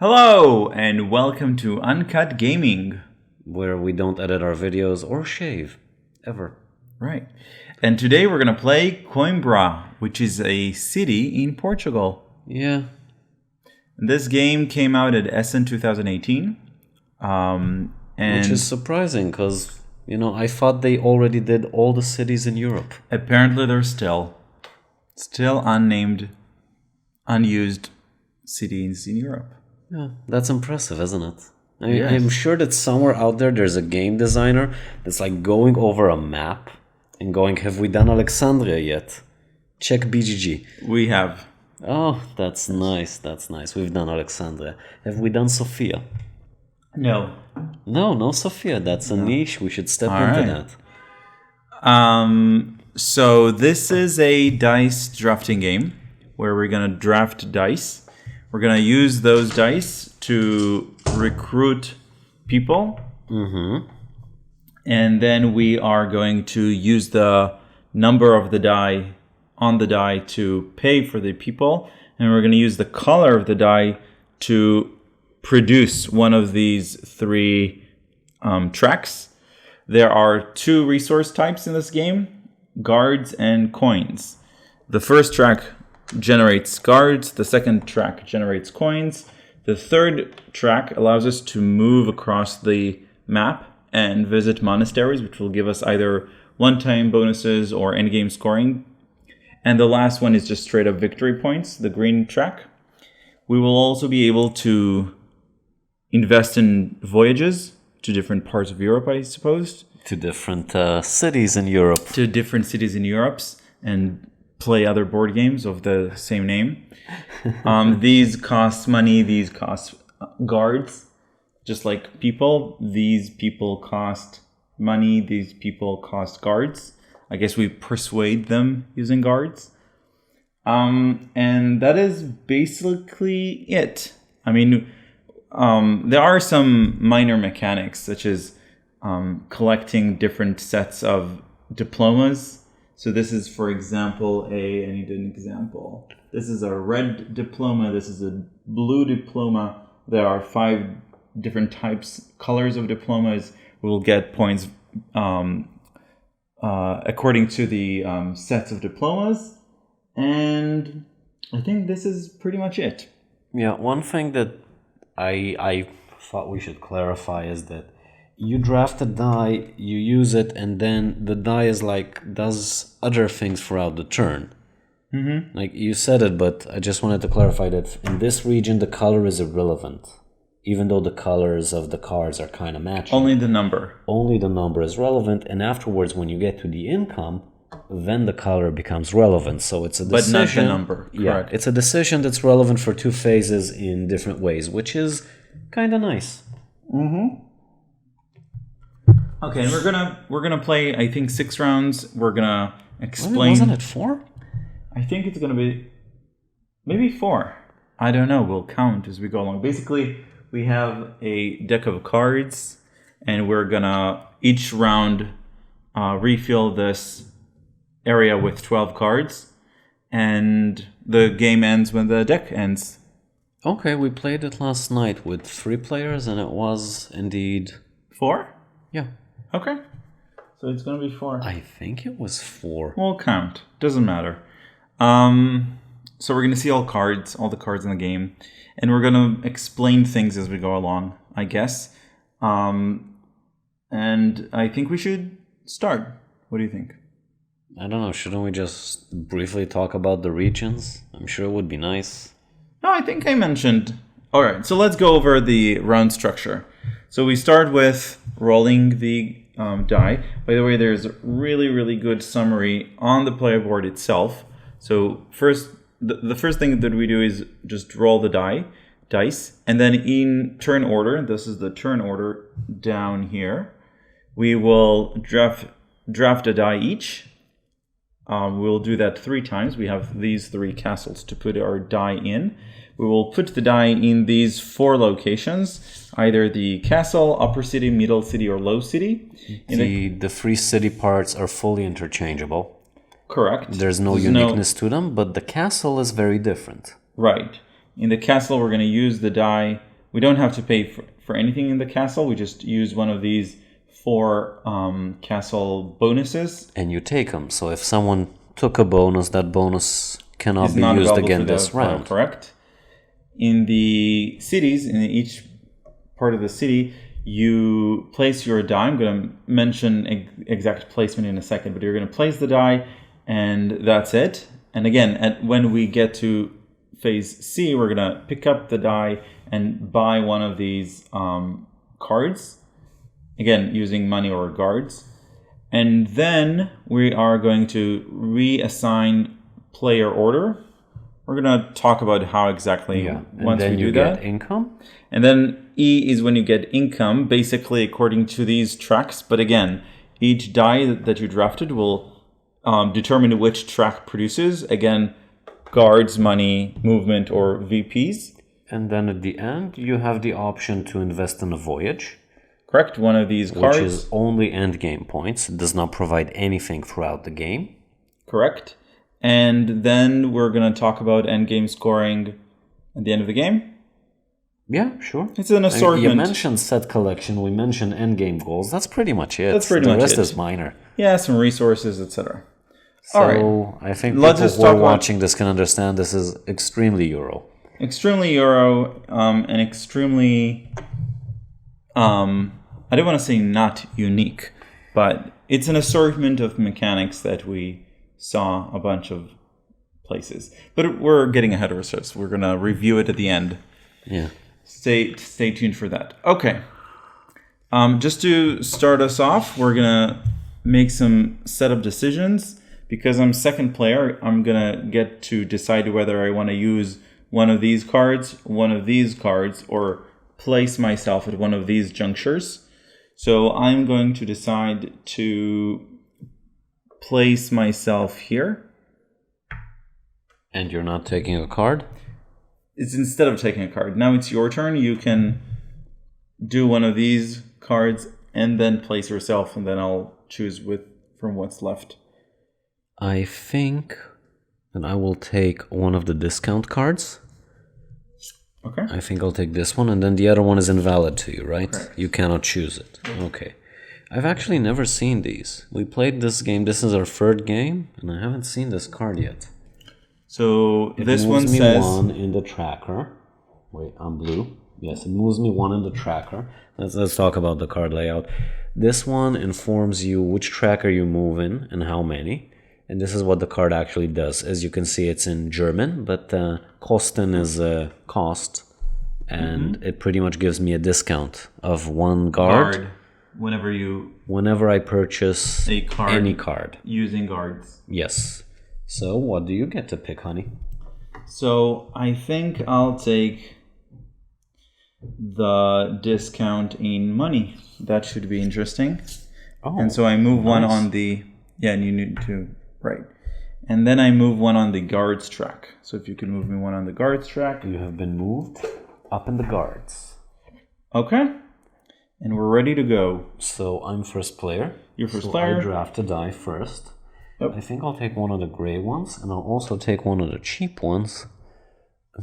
Hello, and welcome to Uncut Gaming. Where we don't edit our videos or shave, ever. Right. And today we're going to play Coimbra, which is a city in Portugal. Yeah. This game came out at Essen 2018. Which is surprising, because, I thought they already did all the cities in Europe. Apparently they're still unnamed, unused cities in Europe. Yeah, that's impressive, isn't it? Yes. I'm sure that somewhere out there's a game designer that's like going over a map and going, have we done Alexandria yet? Check BGG. We have. Oh, that's nice. We've done Alexandria. Have we done Sofia? No. No Sofia. That's a niche. We should step into that. So this is a dice drafting game where we're going to draft dice. We're going to use those dice to recruit people. Mm-hmm. And then we are going to use the number of the die on the die to pay for the people. And we're going to use the color of the die to produce one of these three tracks. There are two resource types in this game, guards and coins. The first track generates guards, the second track generates coins. The third track allows us to move across the map and visit monasteries, which will give us either one-time bonuses or endgame scoring. And the last one is just straight up victory points, the green track. We will also be able to invest in voyages to different parts of Europe, I suppose. To different cities in Europe. To different cities in Europe and play other board games of the same name. These cost money, these cost guards. Just like people, these people cost money, these people cost guards. I guess we persuade them using guards. And that is basically it. I mean, there are some minor mechanics, such as collecting different sets of diplomas. So this is, for example, I need an example. This is a red diploma. This is a blue diploma. There are 5 different colors of diplomas. We will get points according to the sets of diplomas. And I think this is pretty much it. Yeah, one thing that I thought we should clarify is that you draft a die, you use it, and then the die is does other things throughout the turn. Mm-hmm. Like you said it, but I just wanted to clarify that in this region the color is irrelevant, even though the colors of the cards are kind of matching. Only the number. Only the number is relevant, and afterwards, when you get to the income, then the color becomes relevant. So it's a decision. But not the number. Yeah, correct. It's a decision that's relevant for 2 phases in different ways, which is kind of nice. Mm-hmm. Okay, and we're gonna play, I think, 6 rounds. We're gonna explain. Wasn't it 4? I think it's gonna be maybe 4. I don't know. We'll count as we go along. Basically, we have a deck of cards, and we're gonna each round refill this area with 12 cards, and the game ends when the deck ends. Okay, we played it last night with 3 players, and it was indeed 4. Yeah. Okay. So it's going to be 4. I think it was 4. We'll count. Doesn't matter. So we're going to see all the cards in the game. And we're going to explain things as we go along, I guess. And I think we should start. What do you think? I don't know. Shouldn't we just briefly talk about the regions? I'm sure it would be nice. No, I think I mentioned. All right. So let's go over the round structure. So we start with rolling the die. By the way, there's a really, really good summary on the player board itself. So the first thing that we do is just roll the dice, and then in turn order, this is the turn order down here, we will draft a die each. We'll do that 3 times. We have these 3 castles to put our die in. We will put the die in these 4 locations, either the castle, upper city, middle city, or low city. The 3 city parts are fully interchangeable. Correct. There's no uniqueness to them, but the castle is very different. Right. In the castle, we're going to use the die we don't have to pay for anything in the castle. We just use one of these 4 castle bonuses. And you take them. So if someone took a bonus, that bonus cannot be Not used available again for this round. Correct. In the cities, in each part of the city, you place your die. I'm going to mention exact placement in a second, but you're going to place the die, and that's it. And again, when we get to phase C, we're going to pick up the die and buy one of these cards. Again, using money or guards. And then we are going to reassign player order. We're going to talk about how exactly once we do that. Get income. And then E is when you get income, basically according to these tracks. But again, each die that you drafted will determine which track produces. Again, guards, money, movement, or VPs. And then at the end, you have the option to invest in a voyage. Correct, one of these cards. Which is only endgame points. It does not provide anything throughout the game. Correct. And then we're going to talk about endgame scoring at the end of the game. Yeah, sure. It's an assortment. You mentioned set collection. We mentioned endgame goals. That's pretty much it. That's pretty much it. The rest is minor. Yeah, some resources, etc. So all right. I think people who are watching this can understand this is extremely Euro. Extremely Euro and extremely... I don't want to say not unique, but it's an assortment of mechanics that we saw a bunch of places. But we're getting ahead of ourselves. We're going to review it at the end. Yeah. Stay tuned for that. Okay. Just to start us off, we're going to make some setup decisions. Because I'm second player, I'm going to get to decide whether I want to use one of these cards, or place myself at one of these junctures. So I'm going to decide to place myself here. And you're not taking a card? It's instead of taking a card. Now it's your turn. You can do one of these cards and then place yourself, and then I'll choose from what's left. I think that I will take one of the discount cards. Okay. I think I'll take this one, and then the other one is invalid to you, right? Correct. You cannot choose it. Okay. I've actually never seen these. We played this game. This is our third game, and I haven't seen this card yet. So this one says... It moves me 1 in the tracker. Wait, I'm blue. Yes, it moves me 1 in the tracker. Let's talk about the card layout. This one informs you which tracker you move in and how many. And this is what the card actually does. As you can see, it's in German, but Kosten is cost. And it pretty much gives me a discount of 1 guard. Whenever I purchase any card. Using guards. Yes. So what do you get to pick, honey? So I think I'll take the discount in money. That should be interesting. Oh, and so I move one on the... Yeah, and you need to... Right. And then I move one on the guards track. So if you can move me one on the guards track. You have been moved up in the guards. Okay. And we're ready to go. So I'm first player. You're first player. I draft a die first. Yep. I think I'll take one of the gray ones, and I'll also take one of the cheap ones,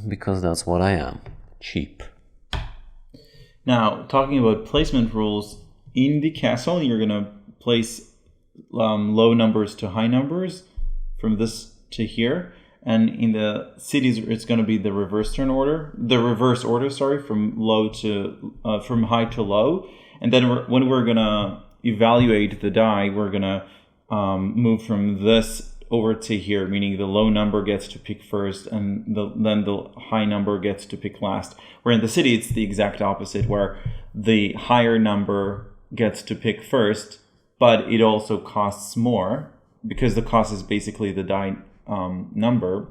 because that's what I am. Cheap. Now, talking about placement rules, in the castle, you're going to place low numbers to high numbers from this to here. And in the cities, it's going to be the reverse order, from high to low. And then when we're going to evaluate the die, we're going to move from this over to here, meaning the low number gets to pick first and then the high number gets to pick last. Where in the city, it's the exact opposite, where the higher number gets to pick first, but it also costs more because the cost is basically the die number.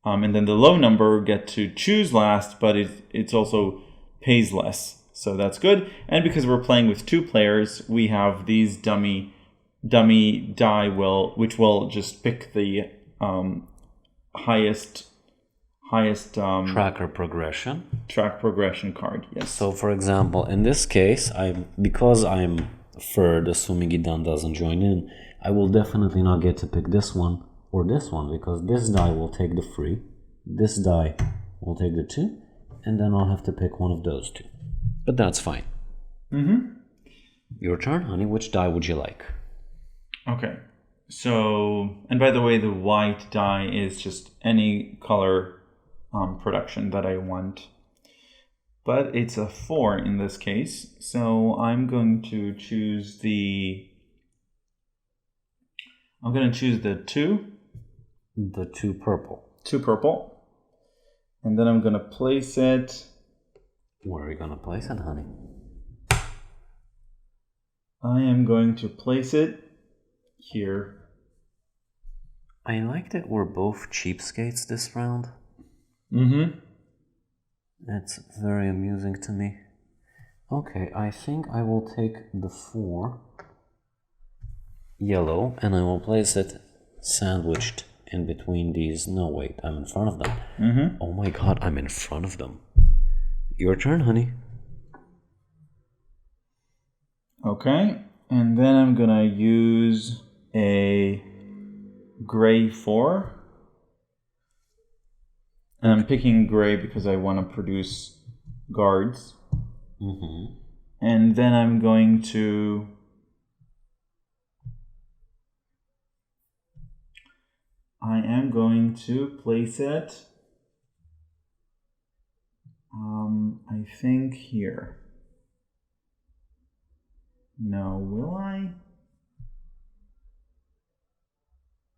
And then the low number get to choose last, but it's also pays less. So that's good. And because we're playing with 2 players, we have these dummy die which will just pick the highest track progression card. Yes. So for example, in this case, because I'm third, assuming Idan doesn't join in, I will definitely not get to pick this one or this one, because this die will take the 3, this die will take the 2, and then I'll have to pick one of those two. But that's fine. Your turn, honey. Which die would you like? Okay. So, and by the way, the white die is just any color production that I want. But it's a 4 in this case. So I'm going to choose the 2. The 2 purple. 2 purple. And then I'm going to place it. Where are you going to place it, honey? I am going to place it here. I like that we're both cheapskates this round. It's very amusing to me. Okay, I think I will take the 4 yellow and I will place it sandwiched in between these. No, wait, I'm in front of them. Oh my god, I'm in front of them. Your turn, honey. Okay, and then I'm gonna use a gray 4. And I'm picking gray because I want to produce guards. And then I'm going to place it I think here. No, will I?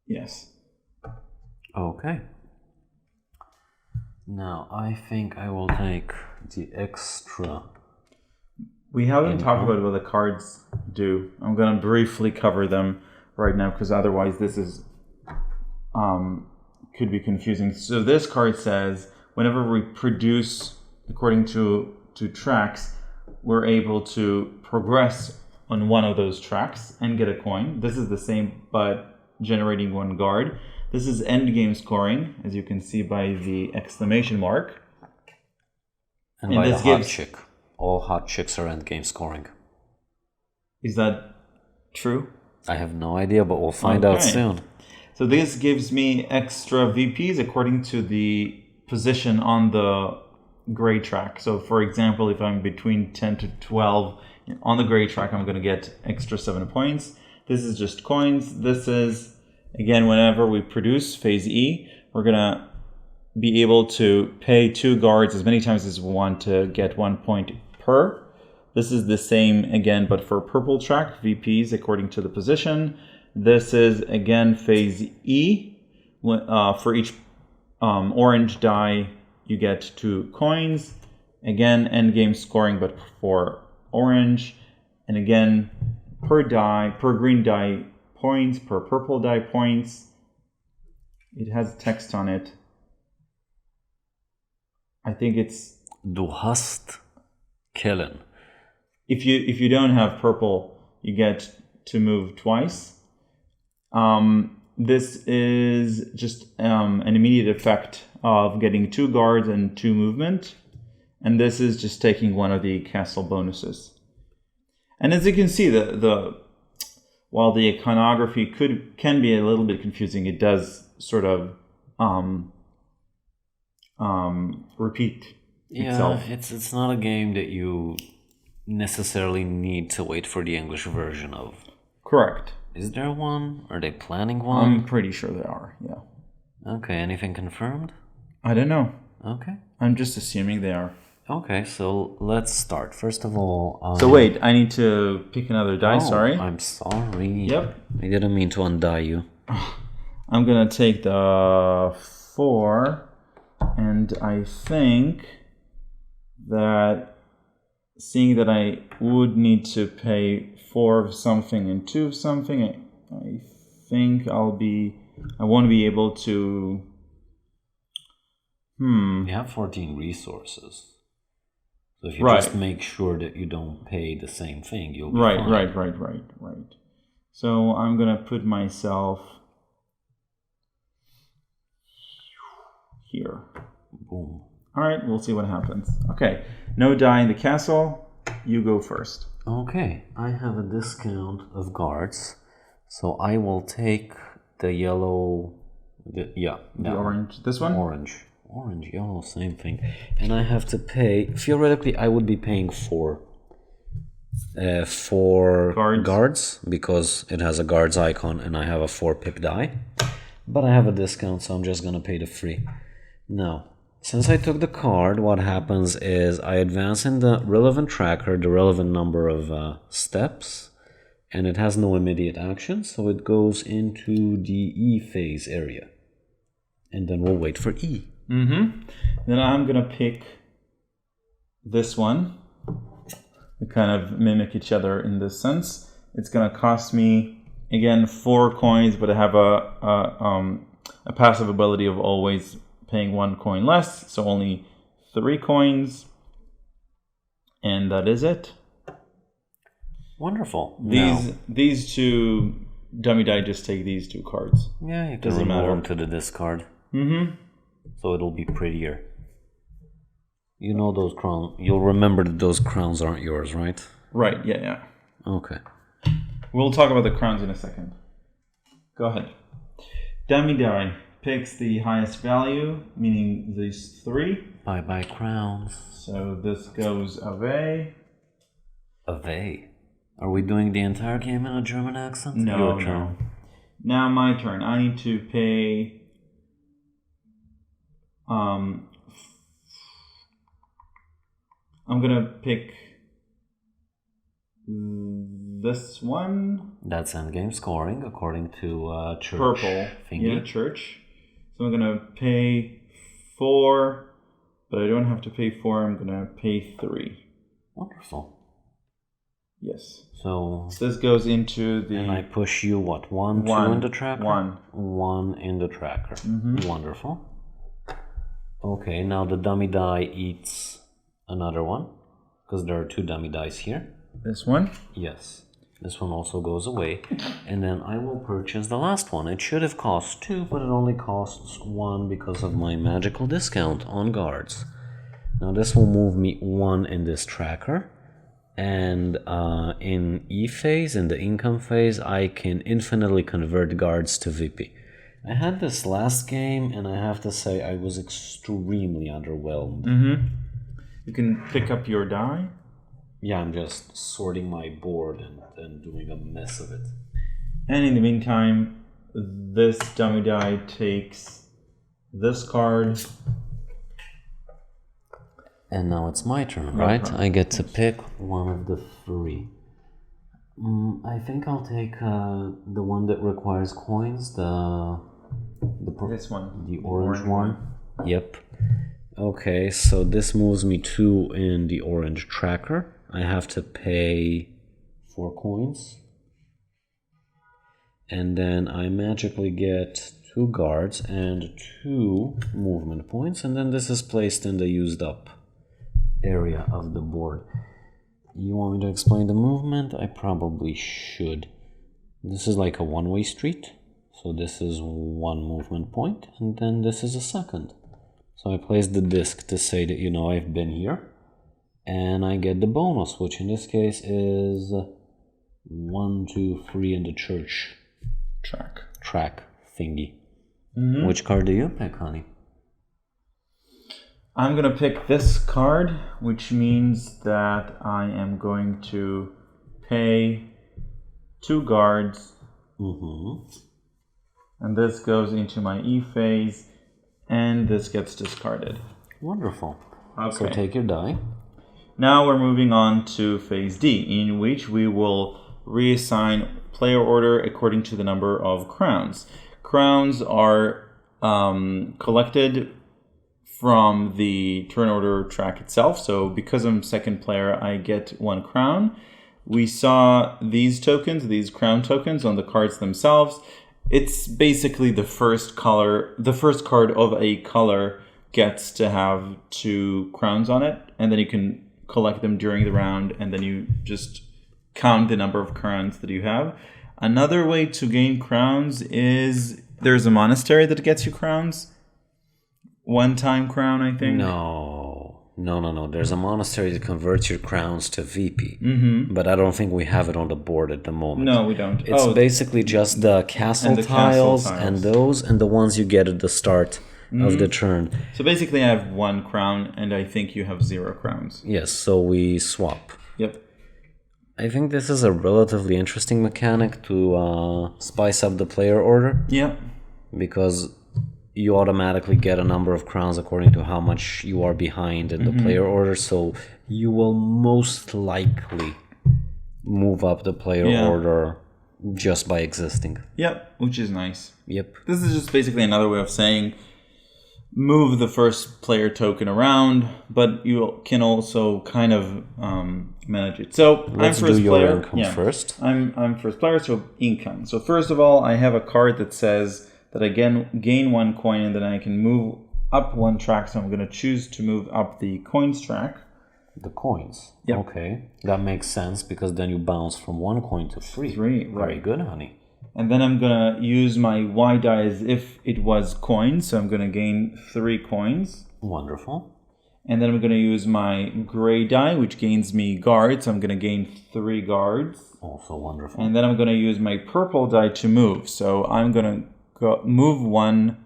Yes. Okay. Now, I think I will take the extra. We haven't talked about what the cards do. I'm going to briefly cover them right now because otherwise this is could be confusing. So this card says whenever we produce according to tracks, we're able to progress on one of those tracks and get a coin. This is the same but generating one guard. This is end game scoring, as you can see by the exclamation mark. And by the hot chick. All hot chicks are end game scoring. Is that true? I have no idea, but we'll find out soon. So this gives me extra VPs according to the position on the gray track. So for example, if I'm between 10 to 12 on the gray track, I'm going to get extra 7 points. This is just coins. This is, again, whenever we produce phase E, we're going to be able to pay 2 guards as many times as we want to get 1 point per. This is the same again, but for purple track, VPs according to the position. This is again phase E. For each orange die, you get 2 coins. Again, end game scoring, but for orange. And again, per green die points, per purple die points. It has text on it. I think it's Du hast killen. If you don't have purple, you get to move twice. This is just an immediate effect of getting 2 guards and 2 movement. And this is just taking one of the castle bonuses. And as you can see, while the iconography can be a little bit confusing, it does sort of repeat itself. Yeah, it's not a game that you necessarily need to wait for the English version of. Correct. Is there one? Are they planning one? I'm pretty sure they are, yeah. Okay, anything confirmed? I don't know. Okay. I'm just assuming they are. Okay, so let's start. First of all... So wait, I need to pick another die, sorry. I'm sorry. Yep. I didn't mean to undie you. I'm going to take the 4, and I think that seeing that I would need to pay 4 of something and 2 of something, I think I won't be able to... You have 14 resources. So if you just make sure that you don't pay the same thing, you'll be fine. Right. So I'm going to put myself here. Boom. All right, we'll see what happens. Okay, no die in the castle. You go first. Okay, I have a discount of guards, so I will take the yellow. The orange. This one. Orange. Orange, yellow, same thing. And I have to pay, theoretically, I would be paying four guards because it has a guards icon and I have a 4 pip die. But I have a discount, so I'm just gonna pay the 3. Now, since I took the card, what happens is I advance in the relevant tracker, the relevant number of steps, and it has no immediate action, so it goes into the E phase area. And then we'll wait for E. Then I'm gonna pick this one. We kind of mimic each other in this sense. It's gonna cost me again 4 coins, but I have a passive ability of always paying 1 coin less, so only 3 coins, and that is it. Wonderful. These 2 dummy die just take these 2 cards. Yeah, you can Doesn't remove matter. them to the discard. So it'll be prettier. You know those crowns. You'll remember that those crowns aren't yours, right? Right. Yeah. Okay. We'll talk about the crowns in a second. Go ahead. Dummy die picks the highest value, meaning these 3. Bye crowns. So this goes away. Away. Are we doing the entire game in a German accent? No, Your turn. no. Now my turn. I need to pay. I'm gonna pick this one. That's endgame scoring according to church. Purple. Thingy. Yeah, church. So I'm gonna pay 4, but I don't have to pay 4. I'm gonna pay 3. Wonderful. Yes. So This goes into the. and I push you what? 1, 2 in the tracker? 1 in the tracker. Wonderful. Okay, now the dummy die eats another one, because there are 2 dummy dice here. This one. Yes. This one also goes away. And then I will purchase the last one. It should have cost 2, but it only costs 1 because of my magical discount on guards. Now this will move me 1 in this tracker. And in E phase, in the income phase, I can infinitely convert guards to VP. I had this last game, and I have to say I was extremely underwhelmed. You can pick up your die. Yeah, I'm just sorting my board and doing a mess of it. And in the meantime, this dummy die takes this card. And now it's my turn, Your right? turn. I get to pick one of the 3. I think I'll take the one that requires coins, This one. the orange one. Yep. Okay, so this moves me 2 in the orange tracker. I have to pay 4 coins. And then I magically get 2 guards and 2 movement points. And then this is placed in the used up area of the board. You want me to explain the movement? I probably should. This is like a one-way street. So this is 1 movement point, and then this is a second. So I place the disc to say that, I've been here. And I get the bonus, which in this case is 1, 2, 3 in the church track thingy. Which card do you pick, honey? I'm going to pick this card, which means that I am going to pay 2 guards. And this goes into my E phase, and this gets discarded. Wonderful. Okay. So take your die. Now we're moving on to phase D, in which we will reassign player order according to the number of crowns. Crowns are collected from the turn order track itself. So because I'm second player, I get 1 crown. We saw these tokens, these crown tokens on the cards themselves. It's basically the first card of a color gets to have 2 crowns on it, and then you can collect them during the round, and then you just count the number of crowns that you have. Another way to gain crowns is there's a monastery that gets you crowns. 1-time crown, I think. No. There's a monastery that converts your crowns to VP. But I don't think we have it on the board at the moment. No, we don't. It's basically just the castle and the tiles castle and tiles. the ones you get at the start of the turn. So basically I have 1 crown and I think you have 0 crowns. Yes, so we swap. Yep. I think this is a relatively interesting mechanic to spice up the player order. Yep. Because you automatically get a number of crowns according to how much you are behind in the player order, so you will most likely move up the player order just by existing. Yep, which is nice. Yep. This is just basically another way of saying move the first player token around, but you can also kind of manage it. So Let's I'm first do your player. income first. I'm first player, so income. So first of all, I have a card that says that I gain 1 coin and then I can move up 1 track. So I'm going to choose to move up the coins track. The coins. Yep. Okay, that makes sense because then you bounce from 1 coin to 3. 3, right. Very good, honey. And then I'm going to use my Y die as if it was coins. So I'm going to gain 3 coins. Wonderful. And then I'm going to use my gray die, which gains me guards. So I'm going to gain 3 guards. Also wonderful. And then I'm going to use my purple die to move. So I'm going to move 1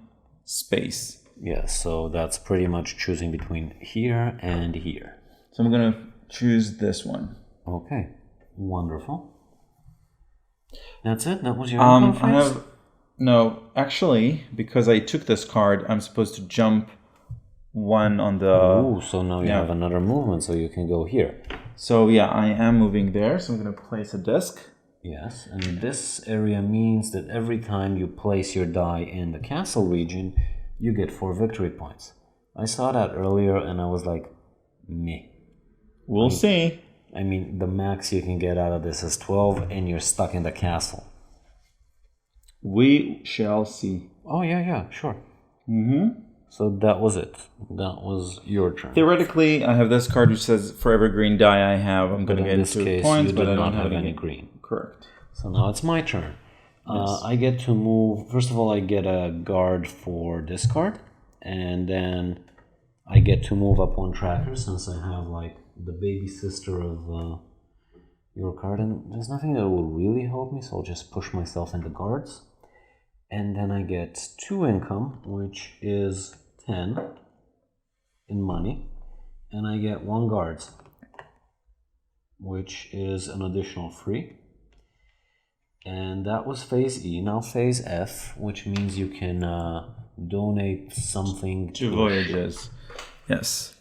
space. Yes, so that's pretty much choosing between here and here. So I'm going to choose this one. Okay, wonderful. That's it? That was your income phase? No, actually, because I took this card, I'm supposed to jump 1 on the... Oh, so now you have another movement, so you can go here. So yeah, I am moving there, so I'm going to place a disc. Yes, and this area means that every time you place your die in the castle region, you get 4 victory points. I saw that earlier and I was like, meh. We'll see. I mean, the max you can get out of this is 12 and you're stuck in the castle. We shall see. Oh, yeah, sure. Mm-hmm. So that was it. That was your turn. Theoretically, I have this card which says for every green die I have, I'm going to get 2 points, but I don't have any green. Correct. So now it's my turn. Yes. I get to move. First of all, I get a guard for this card, and then I get to move up 1 tracker since I have like the baby sister of your card, and there's nothing that will really help me, so I'll just push myself into guards. And then I get 2 income, which is 10 in money, and I get 1 guards, which is an additional 3. And that was phase E. Now phase F, which means you can donate something to voyages. Yes.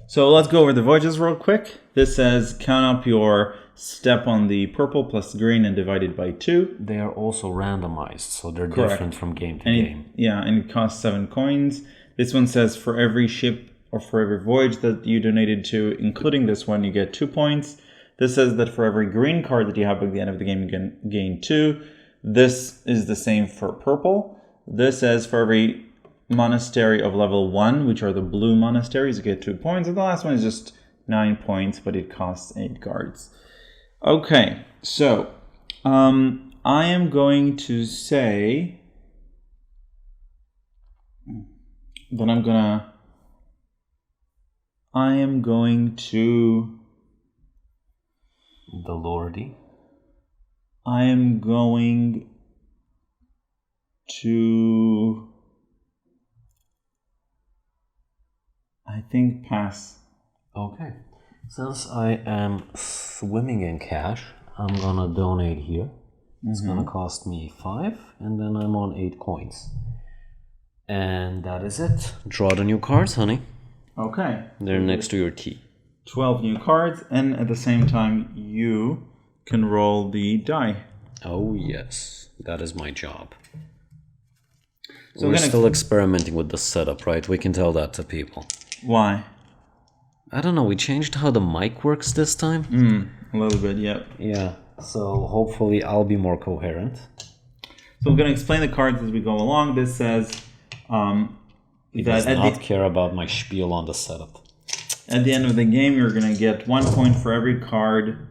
So let's go over the voyages real quick. This says count up your step on the purple plus green and divide it by 2. They are also randomized, so they're Correct. different from game to game. And it costs 7 coins. This one says for every ship or for every voyage that you donated to, including this one, you get 2 points. This says that for every green card that you have at the end of the game, you can gain 2. This is the same for purple. This says for every monastery of level 1, which are the blue monasteries, you get 2 points. And the last one is just 9 points, but it costs 8 guards. Okay, so I am going to say that I am going to... The Lordy. I am going to... I think pass. Okay. Since I am swimming in cash, I'm gonna donate here. It's gonna cost me 5, and then I'm on 8 coins. And that is it. Draw the new cards, honey. Okay. They're next to your tea. 12 new cards, and at the same time, you can roll the die. Oh, yes. That is my job. So we're still experimenting with the setup, right? We can tell that to people. Why? I don't know. We changed how the mic works this time. A little bit, yep. Yeah. So hopefully I'll be more coherent. So I'm going to explain the cards as we go along. This says... He does not care about my spiel on the setup. At the end of the game, you're going to get 1 point for every card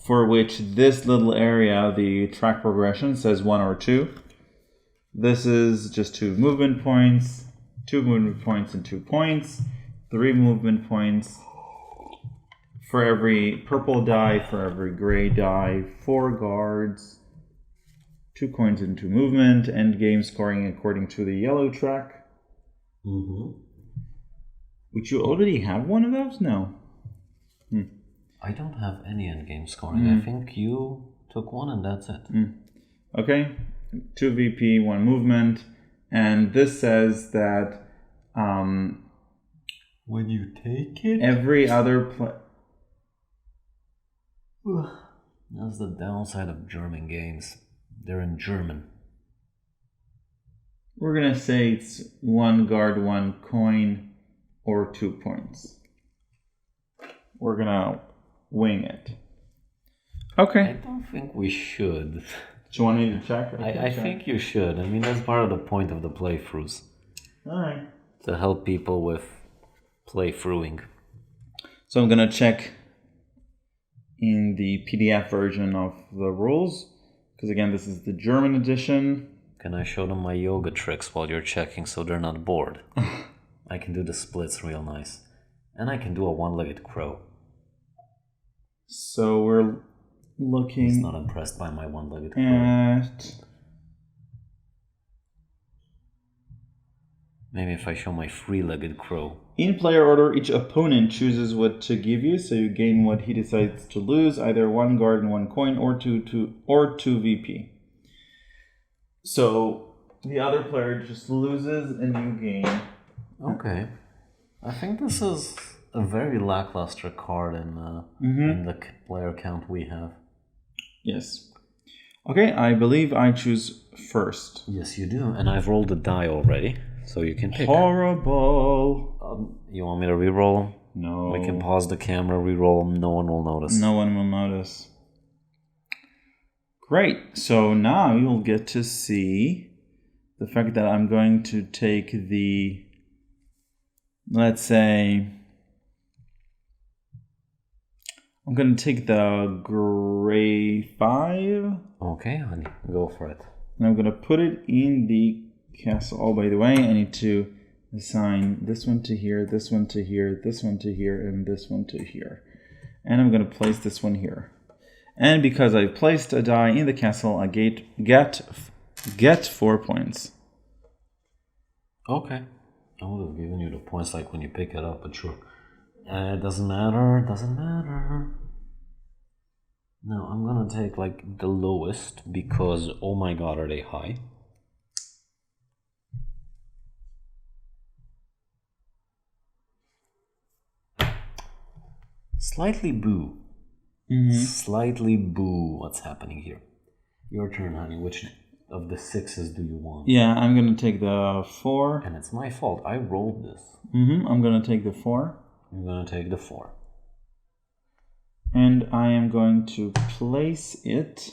for which this little area, the track progression, says 1 or 2. This is just 2 movement points, 2 movement points and 2 points, 3 movement points for every purple die, for every gray die, 4 guards, 2 coins and 2 movement, end game scoring according to the yellow track. Would you already have one of those? No. I don't have any endgame scoring. I think you took one and that's it. Okay. 2 VP, 1 movement. And this says that When you take it? every other That's the downside of German games. They're in German. we're going to say it's 1 guard, 1 coin, or 2 points. We're going to wing it. Okay. I don't think we should. Do you want me to check? I think you should. I mean, that's part of the point of the playthroughs. Alright. To help people with playthroughing. So I'm going to check in the PDF version of the rules. Because again, this is the German edition. Can I show them my yoga tricks while you're checking so they're not bored? I can do the splits real nice. And I can do a one-legged crow. So we're He's looking not impressed by my one-legged crow. at... Maybe if I show my three-legged crow. In player order, each opponent chooses what to give you, so you gain what he decides to lose, either 1 guard and 1 coin, or 2 VP. So the other player just loses and you gain. Okay. I think this is a very lackluster card in the player count we have. Yes. Okay, I believe I choose first. Yes, you do. And I've rolled a die already, so you can pick. Horrible. You want me to re-roll them? No. We can pause the camera, re-roll them. No one will notice. No one will notice. Great. So now you'll get to see the fact that I'm going to take the, let's say, I'm going to take the gray 5. Okay, honey, go for it. And I'm going to put it in the castle. Oh, by the way, I need to assign this one to here, this one to here, this one to here, and this one to here. And I'm going to place this one here. And because I placed a die in the castle, I get 4 points. Okay. I would have given you the points like when you pick it up, but sure. It doesn't matter, doesn't matter. Now I'm gonna take like the lowest because, oh my god, are they high? Slightly boo. Slightly boo what's happening here. Your turn, honey. Which of the 6s do you want? Yeah, I'm going to take the 4. And it's my fault. I rolled this. I'm going to take the 4. I'm gonna take the 4. And I am going to place it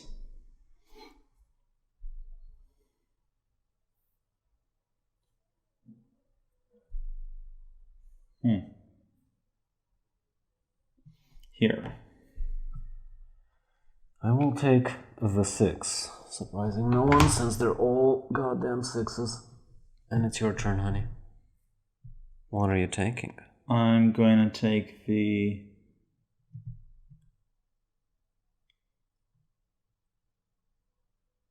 here. I will take the 6. Surprising no one since they're all goddamn 6s. And it's your turn, honey. What are you taking? I'm going to take the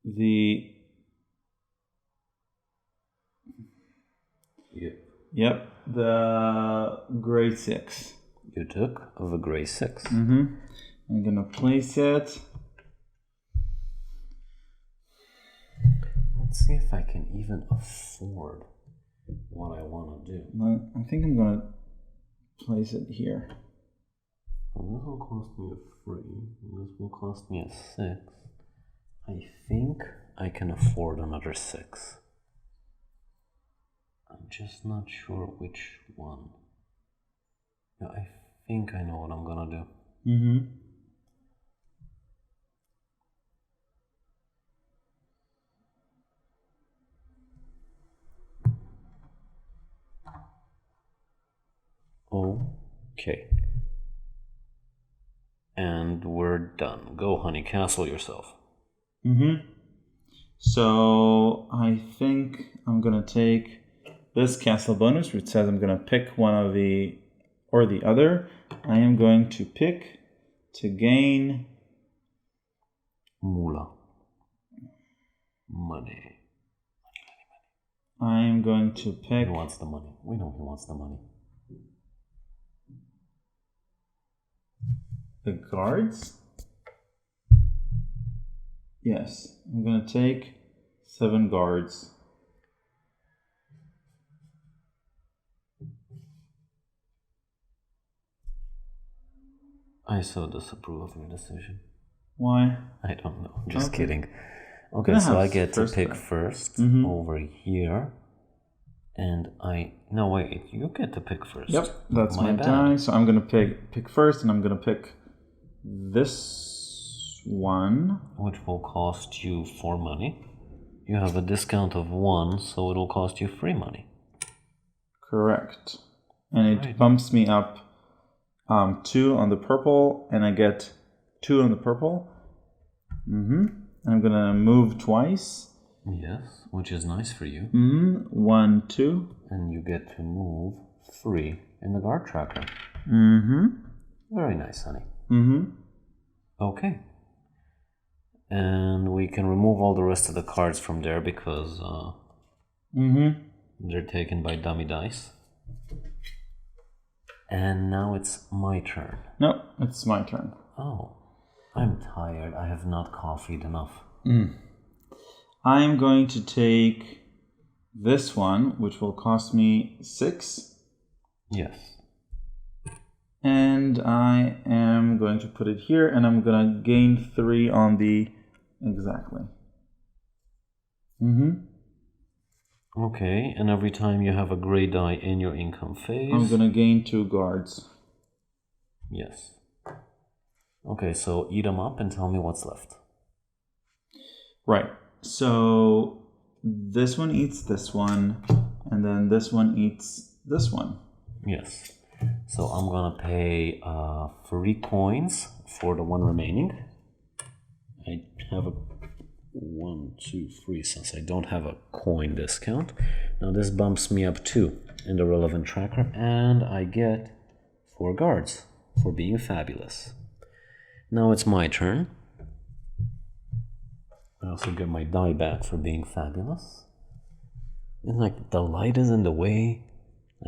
the gray 6. You took the gray 6. I'm gonna place it. Let's see if I can even afford what I want to do. I think I'm gonna place it here. Well, this will cost me a 3. This will cost me a 6. I think I can afford another 6. I'm just not sure which one. Yeah, I think I know what I'm gonna do. Okay. And we're done. Go, honey, castle yourself. So I think I'm gonna take this castle bonus, which says I'm gonna pick one of the or the other. I am going to pick to gain Moolah. Money. I am going to pick... He wants the money. We know he wants the money. The guards? Yes, I'm going to take 7 guards. I so disapprove of your decision. Why? I don't know. Just Okay. kidding. Okay, so I get to pick pick. first over here. And no, wait, you get to pick first. Yep, that's my bad. die. So I'm going to pick first, and I'm going to pick this one. Which will cost you 4 money. You have a discount of 1, so it'll cost you 3 money. Correct. And it bumps me up 2 on the purple, and I get 2 on the purple. I'm going to move twice. Yes, which is nice for you. 1, 2. And you get to move 3 in the guard tracker. Very nice, honey. Okay. And we can remove all the rest of the cards from there because they're taken by dummy dice. And now it's my turn. No, it's my turn. Oh, I'm tired. I have not coffeed enough. I'm going to take this one, which will cost me 6. Yes. And I am going to put it here, and I'm going to gain 3 on the... Exactly. Okay, and every time you have a gray die in your income phase... I'm going to gain 2 guards. Yes. Okay, so eat them up and tell me what's left. Right. So this one eats this one, and then this one eats this one. Yes. So I'm gonna pay 3 coins for the one remaining. I have a 1, 2, 3 since I don't have a coin discount. Now this bumps me up 2 in the relevant tracker, and I get 4 guards for being fabulous. Now it's my turn. I also get my die back for being fabulous. And like the light is in the way.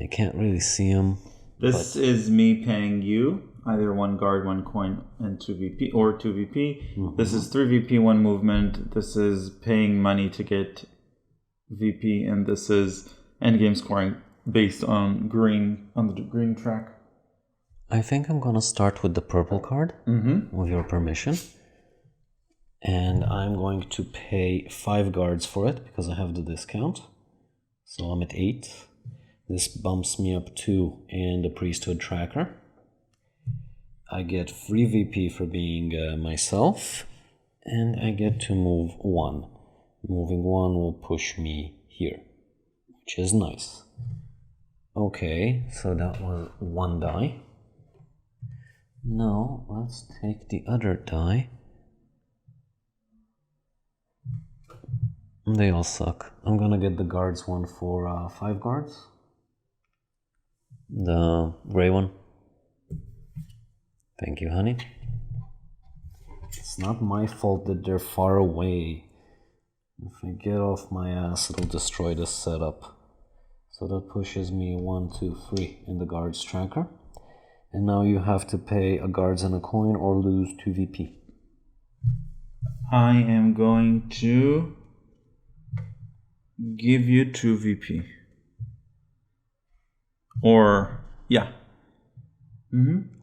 I can't really see him. This is me paying you either 1 guard, 1 coin, and 2 VP, or 2 VP. This is 3 VP, 1 movement. This is paying money to get VP, and this is endgame scoring based on the green track. I think I'm gonna start with the purple card, with your permission. And I'm going to pay 5 guards for it because I have the discount. So I'm at 8. This bumps me up 2 in the priesthood tracker. I get free VP for being myself, and I get to move 1. Moving 1 will push me here, which is nice. Okay, so that was 1 die. Now let's take the other die. They all suck. I'm gonna get the guards one for 5 guards. The gray one. Thank you, honey. It's not my fault that they're far away. If I get off my ass, it'll destroy this setup. So that pushes me 1, 2, 3 in the guards tracker. And now you have to pay a guards and a coin or lose 2 VP. I am going to give you 2 VP. Or, yeah.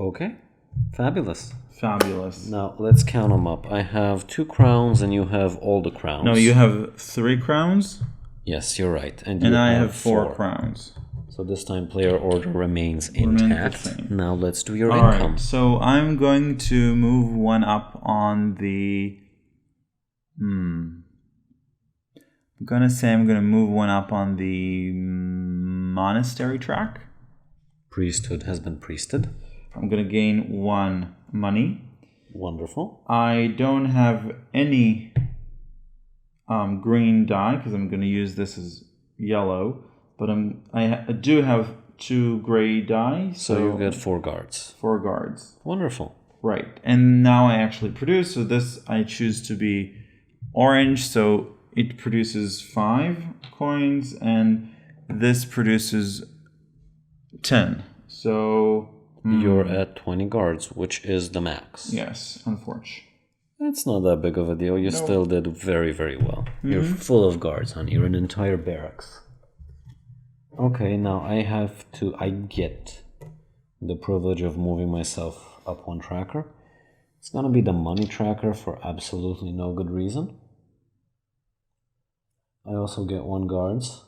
Okay, fabulous. Fabulous. Now let's count them up. I have 2 crowns and you have all the crowns. No, you have 3 crowns. Yes, you're right. And I have 4 crowns. So this time player order remains intact. Now let's do your All income. Right, so I'm going to move 1 up on the... I'm going to move 1 up on the monastery track. Priesthood has been priested. I'm going to gain 1 money. Wonderful. I don't have any green die because I'm going to use this as yellow. But I do have 2 gray die. So you get 4 guards. 4 guards. Wonderful. Right. And now I actually produce. So this I choose to be orange. So it produces 5 coins, and this produces 10. So You're at 20 guards, which is the max. yes, unfortunately. It's not that big of a deal. You still did very, very well. You're full of guards, honey. You're an entire barracks. Okay, now I get the privilege of moving myself up one tracker. It's gonna be the money tracker for absolutely no good reason. I also get 1 guards.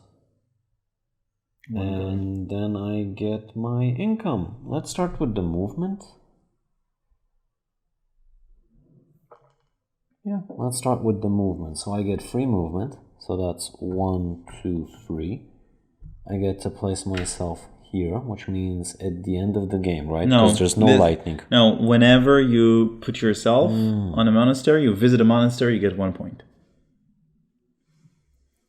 And then I get my income. Let's start with the movement. Yeah, let's start with the movement. So I get free movement. So that's 1, 2, 3. I get to place myself here, which means at the end of the game, right? No, because there's no lightning. No, whenever you put yourself on a monastery, you visit a monastery, you get 1 point.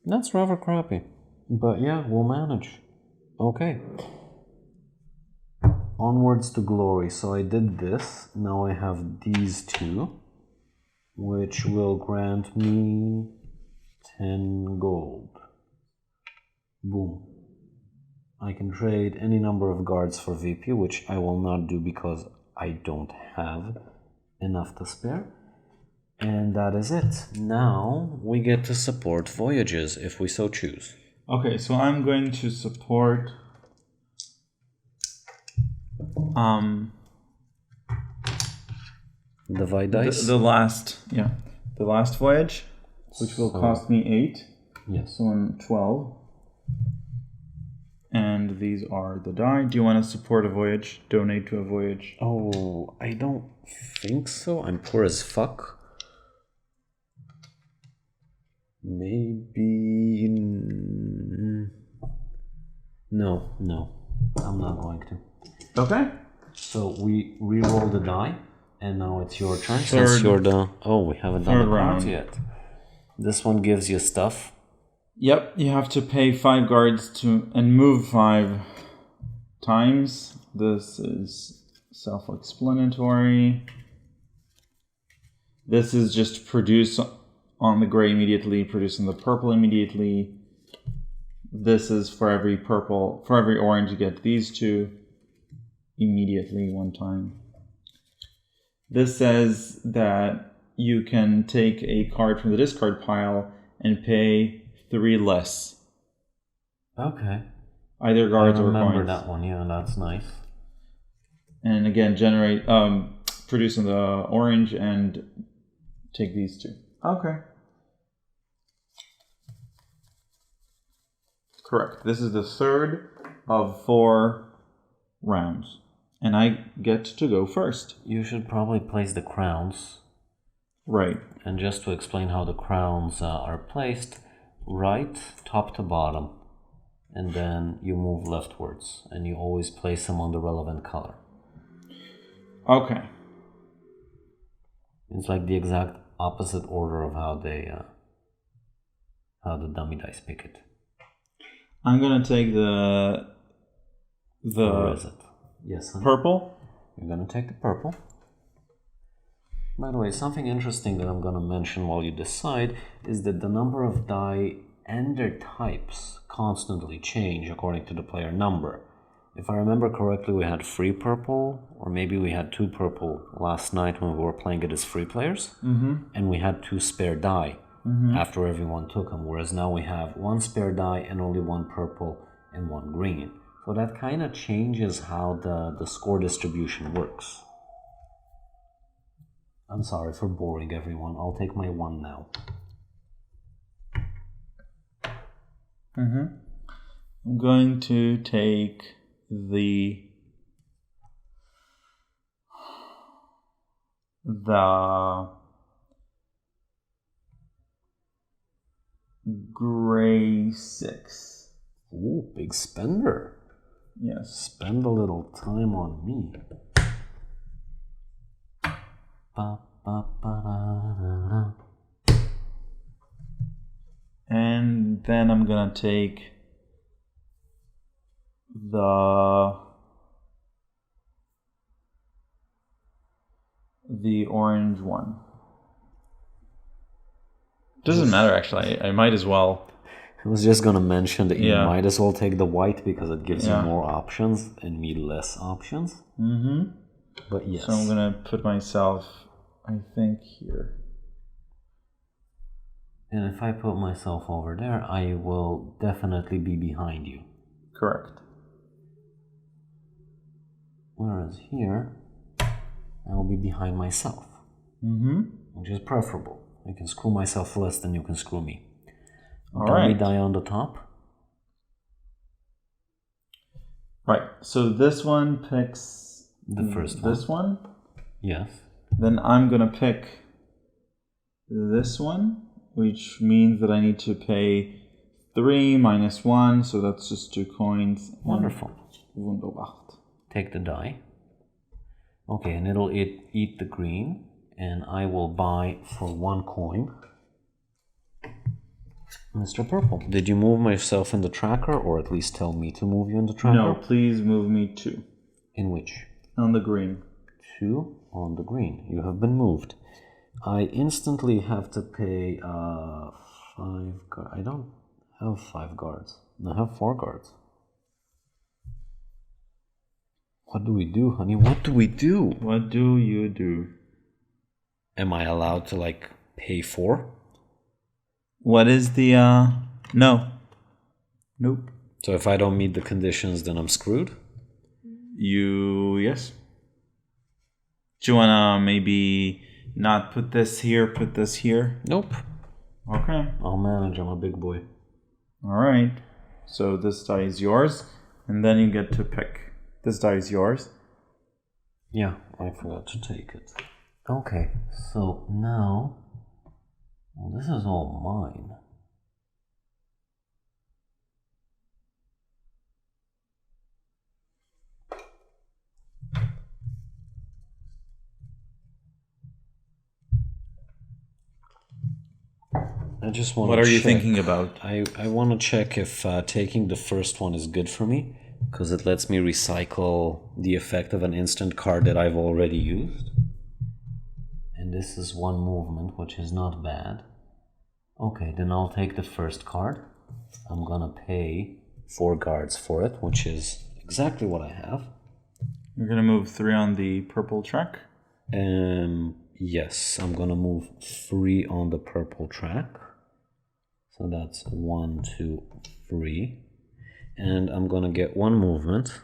That's rather crappy. But yeah, we'll manage. Okay. Onwards to glory. So I did this. Now I have these 2, which will grant me 10 gold. Boom. I can trade any number of guards for VP, which I will not do because I don't have enough to spare. And that is it. Now we get to support voyages if we so choose. Okay, so I'm going to support Divide dice? the last voyage, which will cost me 8. Yes. So I'm 12. And these are the die. Do you want to support a voyage? Donate to a voyage? Oh, I don't think so. I'm poor as fuck. Maybe... No. I'm not going to. Okay. So we re-roll the die, and now it's your turn. Third- Since you're the... Oh, we haven't done third the cards round. yet. This one gives you stuff. Yep, you have to pay 5 guards and move 5 times. This is self-explanatory. This is just produce on the gray immediately, produce on the purple immediately. This is for every orange, you get these 2 immediately 1 time. This says that you can take a card from the discard pile and pay 3 less. Okay. Either guards or remember coins. that one, yeah, that's nice. And again, produce on the orange and take these 2. Okay. Correct. This is the 3rd of 4 rounds. And I get to go first. You should probably place the crowns. Right. And just to explain how the crowns are placed, right, top to bottom, and then you move leftwards, and you always place them on the relevant color. Okay. It's like the exact opposite order of how the dummy dice pick it. I'm gonna take the Where is it? Yes, honey. purple. You're gonna take the purple. By the way, something interesting that I'm gonna mention while you decide is that the number of die and their types constantly change according to the player number. If I remember correctly, we had 3 purple, or maybe we had 2 purple last night when we were playing it as free players, and we had 2 spare die after everyone took them, whereas now we have 1 spare die and only 1 purple and 1 green. So that kind of changes how the score distribution works. I'm sorry for boring everyone. I'll take my 1 now. I'm going to take the gray 6. Ooh, big spender. Yes. Spend a little time on me. And then I'm gonna take the orange one. Doesn't matter, actually. I might as well. I was just gonna mention that you Yeah. might as well take the white because it gives you Yeah. more options and me less options. Mm-hmm. But yes. So I'm gonna put myself, I think, here. And if I put myself over there, I will definitely be behind you. Correct. Whereas here, I will be behind myself. Mm-hmm. Which is preferable. I can screw myself less than you can screw me. All Dummy right. die on the top. Right. So this one picks The first one. this one. Yes. Then I'm gonna pick this one, which means that I need to pay 3 minus 1, so that's just 2 coins. Wonderful. Wunderbar. Take the die. Okay, and it'll eat the green, and I will buy for 1 coin. Mr. Purple. Did you move myself in the tracker, or at least tell me to move you in the tracker? No, please move me 2. In which? On the green. 2 on the green. You have been moved. I instantly have to pay 5 guards. I don't have 5 guards. I have 4 guards. What do we do, honey? What do we do? What do you do? Am I allowed to, like, pay 4? What is the, no. Nope. So if I don't meet the conditions, then I'm screwed? Yes. Do you wanna maybe not put this here, put this here? Nope. Okay. I'll manage. I'm a big boy. Alright. So this die is yours, and then you get to pick. This die is yours. Yeah, I forgot to take it. Okay, so now... Well, this is all mine. I just want to What are you check. thinking about? I want to check if taking the first one is good for me, because it lets me recycle the effect of an instant card that I've already used. And this is 1 movement, which is not bad. Okay, then I'll take the first card. I'm gonna pay 4 guards for it, which is exactly what I have. You're gonna move 3 on the purple track. Yes, I'm gonna move 3 on the purple track. So that's 1, 2, 3. And I'm gonna get 1 movement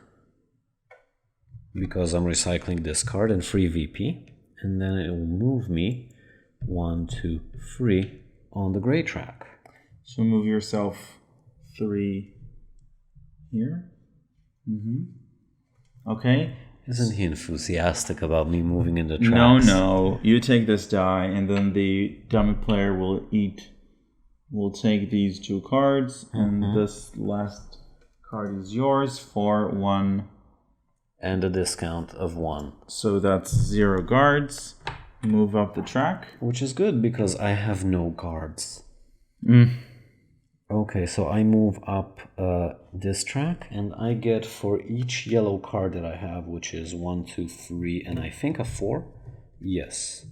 because I'm recycling this card and free VP. And then it will move me 1, 2, 3 on the gray track. So move yourself 3 here. Okay. Isn't he enthusiastic about me moving in the tracks? No. You take this die, and then the dummy player will take these 2 cards, and this last card is yours for 1. And a discount of 1. So that's 0 guards. Move up the track. Which is good because I have no cards. Okay, so I move up this track, and I get for each yellow card that I have, which is 1, 2, 3, and I think a 4. Yes.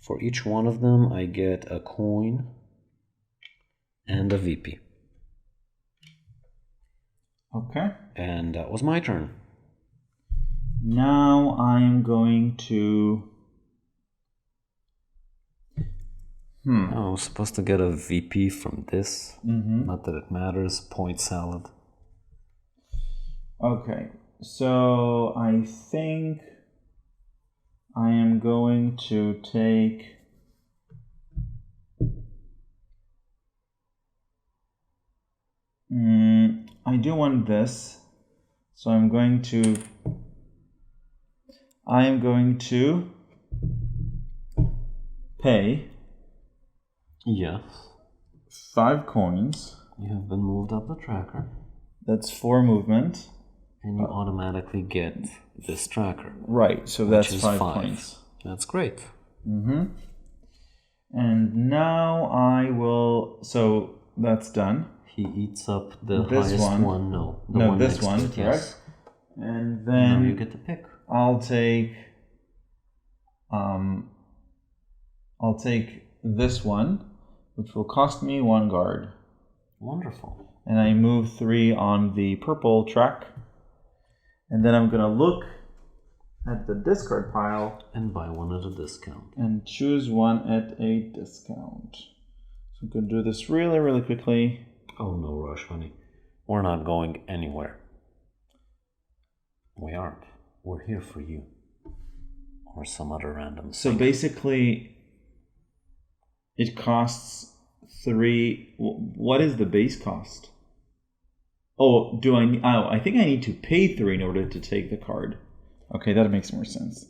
For each one of them, I get a coin and a VP. Okay. And that was my turn. Now I'm going to... I was supposed to get a VP from this. Not that it matters. Point salad. Okay, so I think I am going to take... I do want this, so I am going to pay... Yes. 5 coins. You have been moved up the tracker. That's 4 movement. And you automatically get this tracker. Right, so that's 5 coins. That's great. And now I will... So that's done. He eats up the This highest one. one. No, the No, one this next one, to it, correct? yes. And Now then you get to pick. I'll take this one, which will cost me 1 guard. Wonderful. And I move 3 on the purple track. And then I'm going to look at the discard pile. And buy one at a discount. And choose one at a discount. So I'm going to do this really, really quickly. Oh, no rush, honey. We're not going anywhere. We aren't. We're here for you. Or some other random So thing. basically, it costs 3. What is the base cost? Oh, I think I need to pay 3 in order to take the card. Okay, that makes more sense.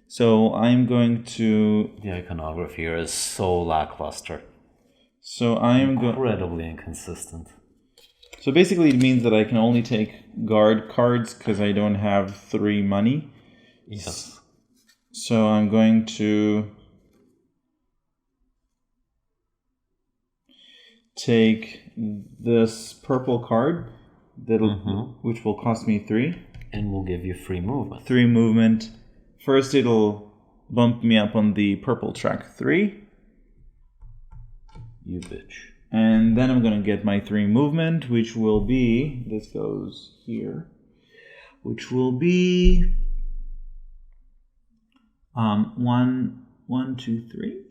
So I'm going to... The iconography here is so lackluster. So I am incredibly inconsistent. So basically it means that I can only take guard cards because I don't have 3 money. Yes. So I'm going to take this purple card which will cost me 3. And will give you free movement. 3 movement. First it'll bump me up on the purple track 3. You bitch. And then I'm going to get my 3 movement, which will be, this goes here, which will be 1, 2, 3.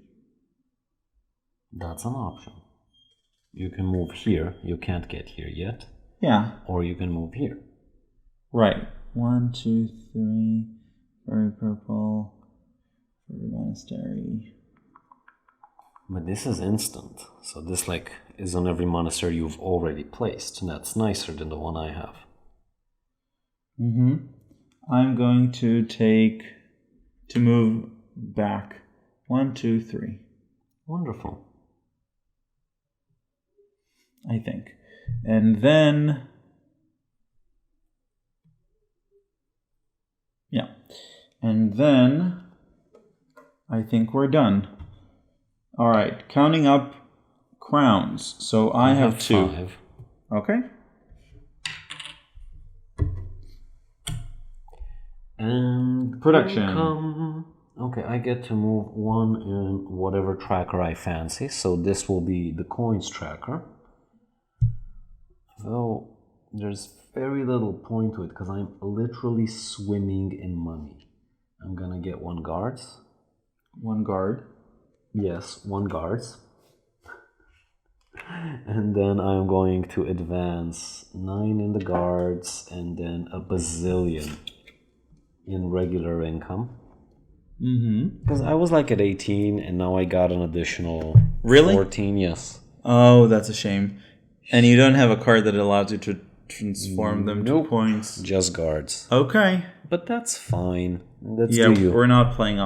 That's an option. You can move here. You can't get here yet. Yeah. Or you can move here. Right. 1, 2, 3. Furry purple. Furry monastery. But this is instant. So this is on every monastery you've already placed. And that's nicer than the one I have. I'm going to move back. 1, 2, 3. Wonderful. I think. And then... Yeah. And then I think we're done. All right. Counting up crowns. So I have 2. 5. Okay. And production. Okay, I get to move 1 in whatever tracker I fancy. So this will be the coins tracker. Though there's very little point to it because I'm literally swimming in money. I'm gonna get 1 guards. 1 guard. Yes, 1 guards. And then I'm going to advance 9 in the guards and then a bazillion in regular income. Because I was at 18 and now I got an additional 14, yes. Oh, that's a shame. And you don't have a card that allows you to transform them to points. Just guards. Okay. But that's fine. That's we're not playing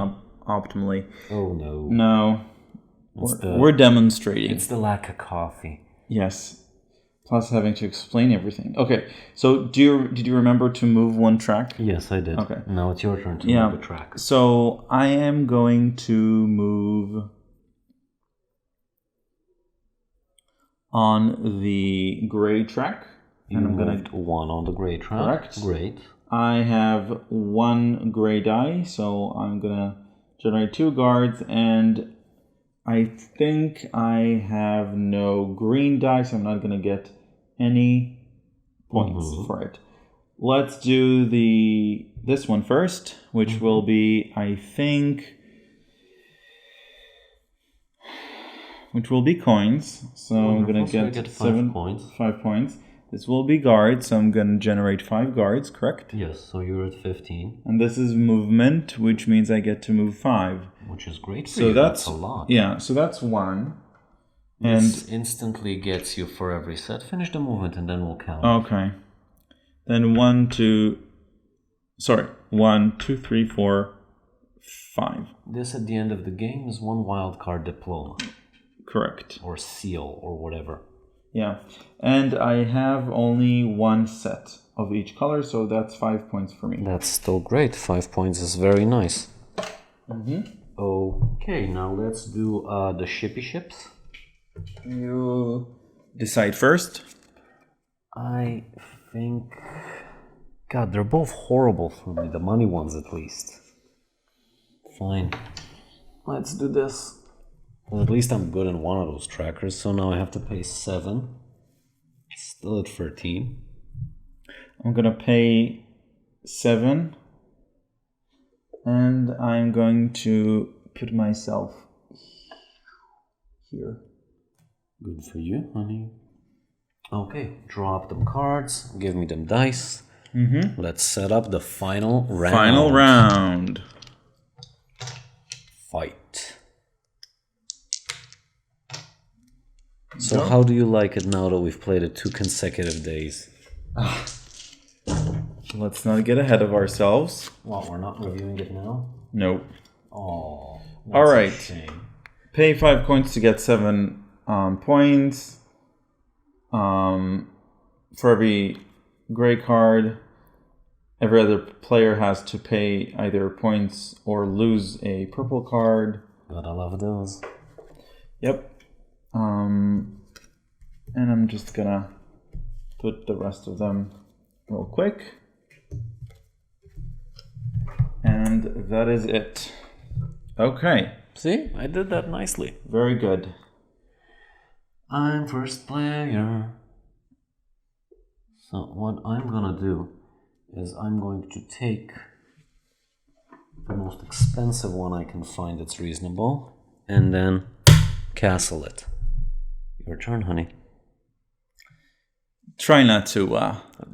optimally. Oh no. No. We're demonstrating. It's the lack of coffee. Yes. Plus having to explain everything. Okay. So did you remember to move 1 track? Yes, I did. Okay. Now it's your turn to move a track. So I am going to move on the gray track. You moved 1 on the gray track. Correct. Great. I have 1 gray die, so I'm gonna generate 2 guards, and I think I have no green die, so I'm not gonna get any points for it. Let's do this one first, which will be, I think, which will be coins. So I'm gonna get 5 points. This will be guards, so I'm going to generate 5 guards, correct? Yes, so you're at 15. And this is movement, which means I get to move 5. Which is great for you. That's a lot. Yeah, so that's 1. This instantly gets you for every set. Finish the movement and then we'll count. Okay. Then 1, 2, 3, 4, 5. This at the end of the game is 1 wildcard diploma. Correct. Or seal or whatever. Yeah, and I have only 1 set of each color, so that's 5 points for me. That's still great. 5 points is very nice. Okay, now let's do the shippy ships. You decide first. I think... God, they're both horrible for me. The money ones, at least. Fine. Let's do this. Well, at least I'm good in one of those trackers, so now I have to pay 7. Still at 13. I'm gonna pay 7. And I'm going to put myself here. Good for you, honey. Okay, draw up them cards, give me them dice. Let's set up the final round. Final round. Fight. So how do you like it now that we've played it 2 consecutive days? Let's not get ahead of ourselves. Well, we're not reviewing it now? Nope. Oh, All right. a shame. Pay 5 points to get 7 points. For every gray card, every other player has to pay either points or lose a purple card. Gotta love those. Yep. And I'm just gonna put the rest of them real quick. And that is it. Okay. See, I did that nicely. Very good. I'm first player. So what I'm gonna do is I'm going to take the most expensive one I can find that's reasonable and then castle it. Your turn, honey. Try not to,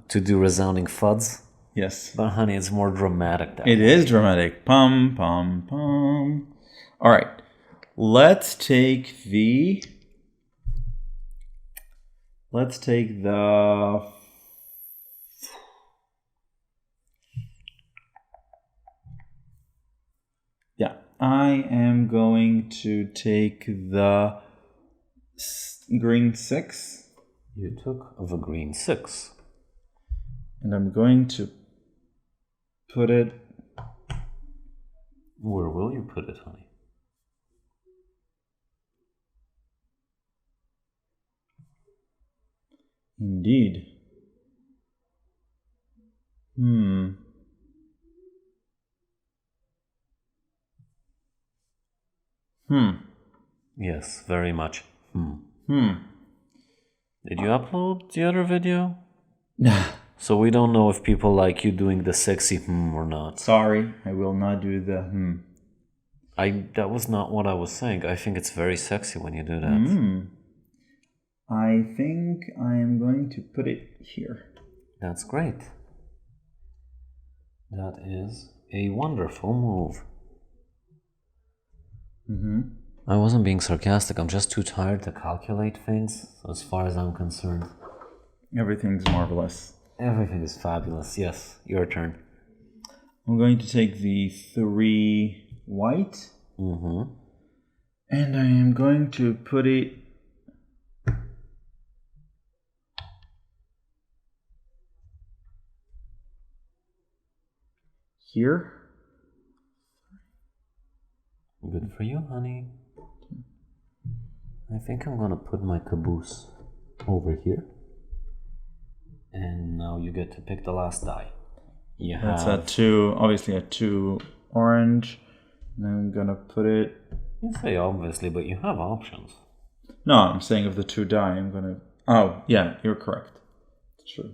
To do resounding fuds. yes. But honey, it's more dramatic that It way. is dramatic. Pum, pum, pum. All right. Let's take the... Yeah, I am going to take the green 6. You took of a green 6. And I'm going to put it... Where will you put it, honey? Indeed. Yes, very much. Did you upload the other video? So we don't know if people like you doing the sexy or not. Sorry, I will not do the That was not what I was saying. I think it's very sexy when you do that. I think I am going to put it here. That's great. That is a wonderful move. I wasn't being sarcastic. I'm just too tired to calculate things. So as far as I'm concerned, Everything's marvelous. everything is fabulous. Yes, your turn. I'm going to take the 3 white. And I am going to put it here. Good for you, honey. I think I'm gonna put my caboose over here. And now you get to pick the last die. You That's have... a 2, obviously a 2 orange. And I'm gonna put it... You say obviously, but you have options. No, I'm saying of the 2 die, I'm gonna... Oh, yeah, you're correct. It's true.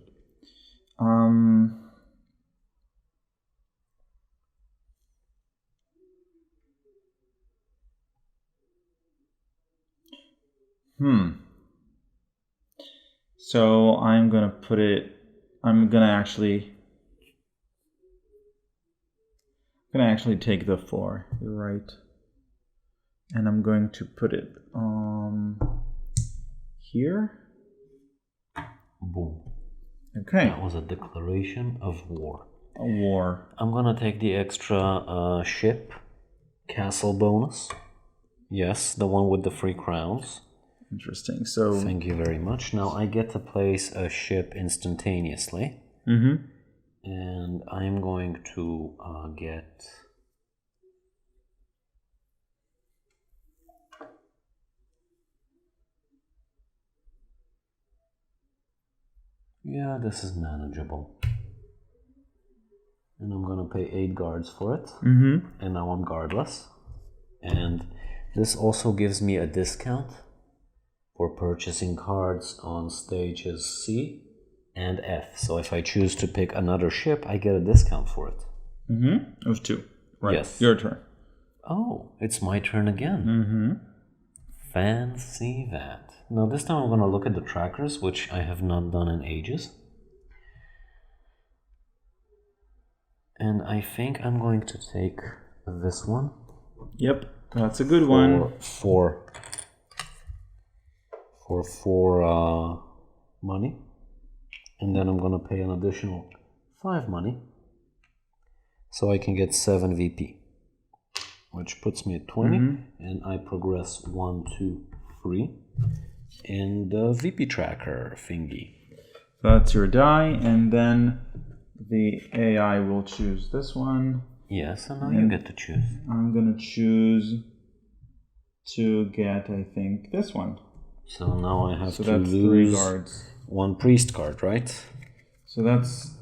So I'm gonna put it... I'm gonna actually take the 4. You're right. And I'm going to put it here. Boom. Okay. That was a declaration of war. A war. I'm gonna take the extra ship castle bonus. Yes, the one with the 3 crowns. Interesting. So Thank you very much. Now I get to place a ship instantaneously. And I'm going to get... Yeah, this is manageable. And I'm gonna pay 8 guards for it. And now I'm guardless. And This also gives me a discount for purchasing cards on stages C and F. So if I choose to pick another ship, I get a discount for it. Of 2. Right. Yes. Your turn. Oh, it's my turn again. Fancy that. Now this time I'm going to look at the trackers, which I have not done in ages. And I think I'm going to take this one. Yep, that's a good one. For 4 money. And then I'm going to pay an additional 5 money. So I can get 7 VP. Which puts me at 20. And I progress 1, 2, 3 in the VP tracker thingy. That's your die, and then the AI will choose this one. Yes, and now you get to choose. I'm gonna choose to get, I think, this one. So now I have to that's lose 3 guards. 1 priest card, right? So that's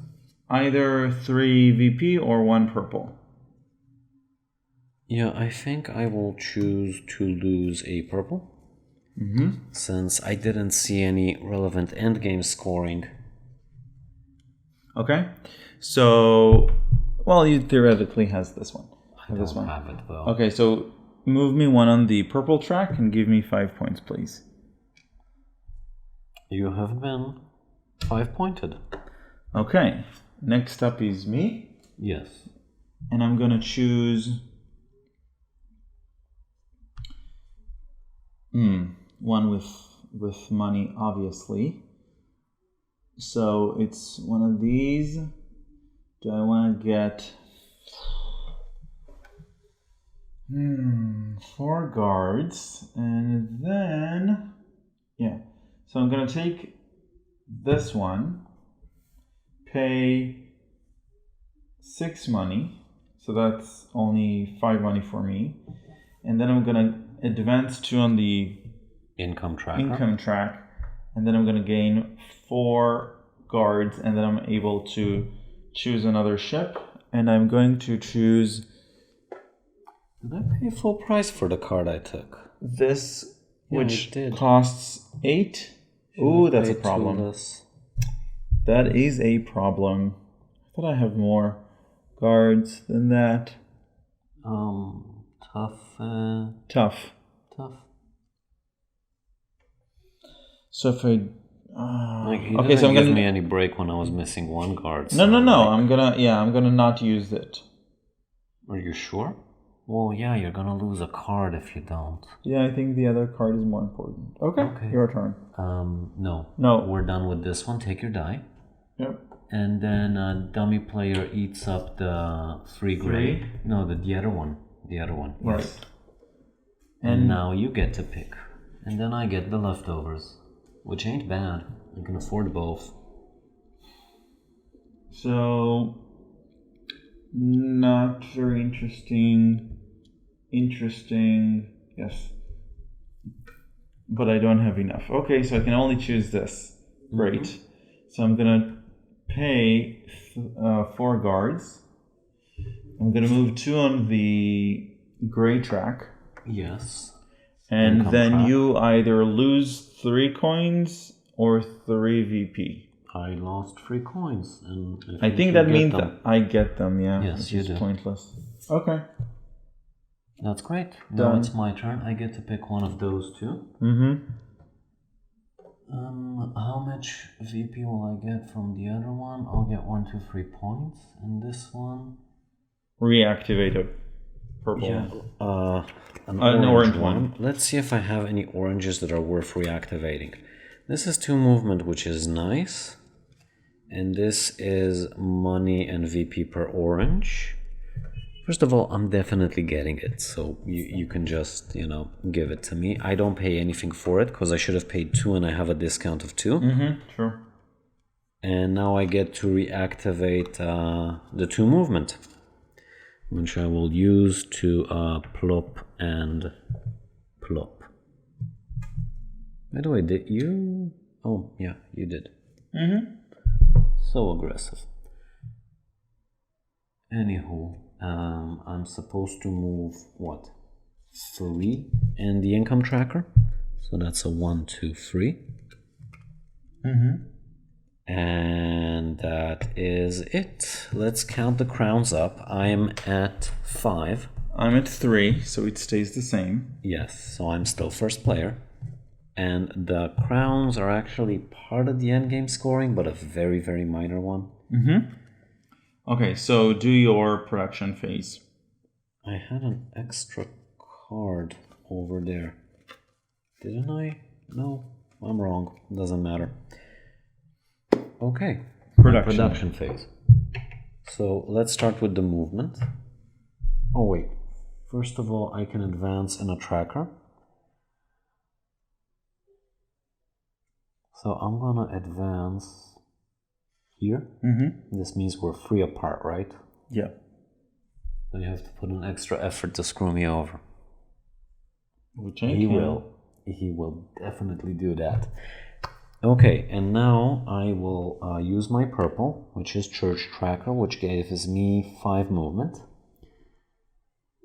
either 3 VP or 1 purple. Yeah, I think I will choose to lose a purple. Since I didn't see any relevant endgame scoring. Okay. So, well, you theoretically has this one. I don't have it though. Okay, so move me 1 on the purple track and give me 5 points, please. You have been 5 pointed. Okay. Next up is me. Yes. And I'm gonna choose one with money, obviously. So it's one of these. Do I want to get 4 guards, and then so I'm gonna take this one, pay 6 money, so that's only 5 money for me, and then I'm gonna advance 2 on the income track, and then I'm gonna gain 4 guards, and then I'm able to choose another ship, and I'm going to choose. Did I pay full price for the card I took? This, which did. costs 8. Ooh, that's a problem. That is a problem. I thought I have more guards than that. Tough. So if I okay, so I'm gonna give me any break when I was missing 1 guard. So no. I'm gonna not use it. Are you sure? Well, yeah, you're gonna lose a card if you don't. Yeah, I think the other card is more important. Okay. Your turn. No. No. We're done with this one. Take your die. Yep. And then a dummy player eats up the 3 gray. No, the other one. The other one. Right. Yes. And now you get to pick. And then I get the leftovers. Which ain't bad. I can afford both. So, not very interesting. Interesting, yes. But I don't have enough. Okay, so I can only choose this. Great. So I'm gonna pay 4 guards. I'm gonna move 2 on the gray track. Yes. And then you either lose 3 coins or 3 VP. I lost 3 coins, and I think that means that I get them. Yeah. Yes, you do. Pointless. Okay. That's great. Now it's my turn. I get to pick one of those 2. How much VP will I get from the other one? I'll get 1, 2, 3 points, and this one. Reactivate a purple. Yeah. An orange one. Let's see if I have any oranges that are worth reactivating. This is 2 movement, which is nice. And this is money and VP per orange. First of all, I'm definitely getting it. So you can just, give it to me. I don't pay anything for it because I should have paid 2 and I have a discount of 2. Sure. And now I get to reactivate the 2 movement, which I will use to plop and plop. By the way, did you? Oh, yeah, you did. So aggressive. Anywho, I'm supposed to move what? 3 in the income tracker. So that's a 1, 2, 3. And that is it. Let's count the crowns up. I'm at 5. I'm at 3, so it stays the same. Yes, so I'm still first player. And the crowns are actually part of the endgame scoring, but a very, very minor one. Okay, so do your production phase. I had an extra card over there. Didn't I? No, I'm wrong. Doesn't matter. Okay, production phase. So let's start with the movement. Oh wait, first of all, I can advance in a tracker. So I'm gonna advance here. This means we're 3 apart, right? Yeah. So you have to put an extra effort to screw me over. Which I He can. will. He will definitely do that. Okay, and now I will use my purple, which is Church Tracker, which gives me 5 movement.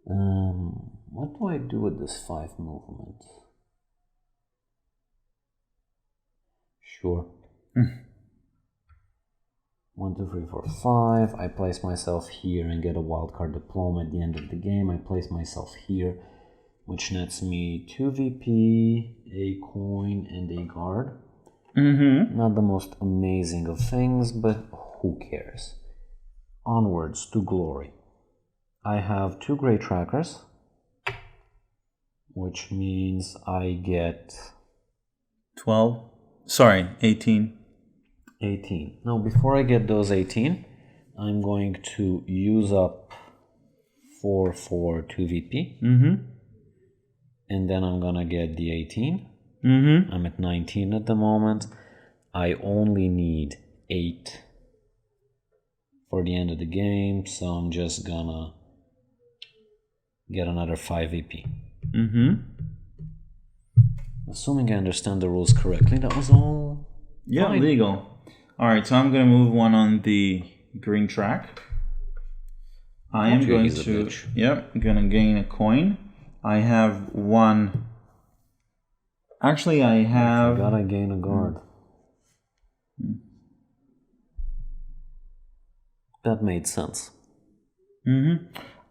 What do I do with this 5 movement? Sure. 1, 2, 3, 4, 5. I place myself here and get a wildcard diploma at the end of the game. I place myself here, which nets me 2 VP, a coin, and a guard. Not the most amazing of things, but who cares? Onwards to glory. I have 2 gray trackers, which means I get 12. Sorry, 18. 18. Now, before I get those 18, I'm going to use up 4 for 2 VP. And then I'm gonna get the 18. I'm at 19 at the moment. I only need 8 for the end of the game, so I'm just gonna get another 5 VP. Assuming I understand the rules correctly, that was all fine. Legal. Alright, so I'm going to move one on the green track. I am going to... Yep, going to gain a coin. I have 1... Actually, I have... I gotta gain a guard. That made sense.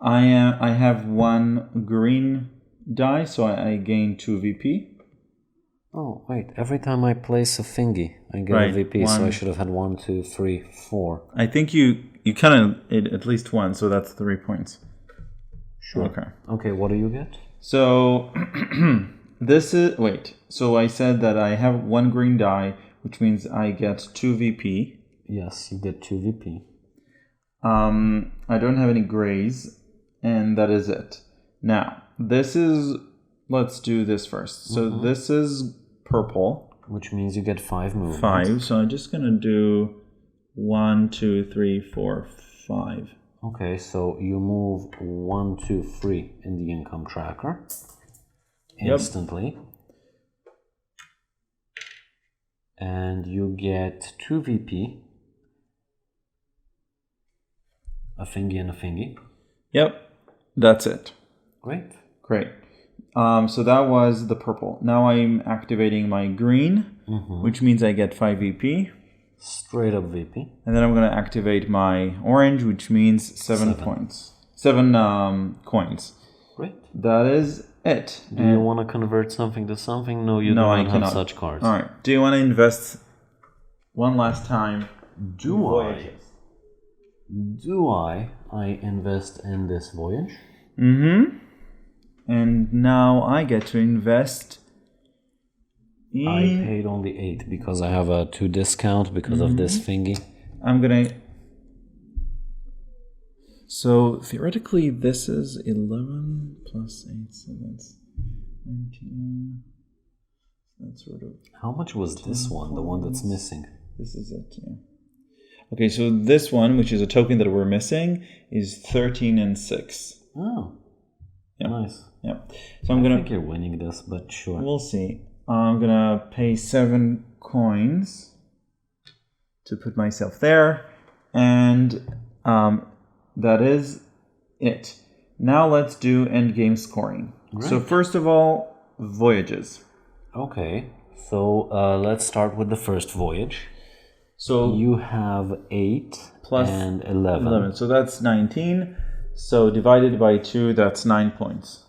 I have 1 green die, so I gain 2 VP. Oh, wait. Every time I place a thingy, I get a VP, so I should have had 1, 2, 3, 4. I think you kind of at least 1, so that's 3 points. Sure. Okay. Okay, what do you get? So, this is... Wait. So I said that I have 1 green die, which means I get 2 VP. Yes, you get 2 VP. I don't have any grays, and that is it. Now, this is... Let's do this first. So this is purple. Which means you get 5 movement. 5. So I'm just going to do 1, 2, 3, 4, 5. Okay, so you move 1, 2, 3 in the income tracker. Instantly. And you get 2 VP. A thingy and a thingy. Yep. That's it. Great. So that was the purple. Now I'm activating my green, which means I get 5 VP. Straight up VP. And then I'm going to activate my orange, which means 7 points. 7 coins. Great. That is it. Do you want to convert something to something? No, you don't have such cards. All right. Do you want to invest one last time? Do I invest in this voyage? And now I get to invest in... I paid only 8 because I have a 2 discount because of this thingy. I'm gonna... So theoretically this is 11 plus 8, so that's 19. That's sort of... How much was this one, the one that's missing? This is it, yeah. Okay, so this one, which is a token that we're missing, is 13 and 6. Oh. Yep. Nice. Yep. So I think you're winning this, but sure. We'll see. I'm gonna pay 7 coins to put myself there, and that is it. Now let's do endgame scoring. Great. So first of all, voyages. Okay, so let's start with the first voyage. So You have 8 plus and 11. 11. So that's 19. So divided by 2, that's 9 points.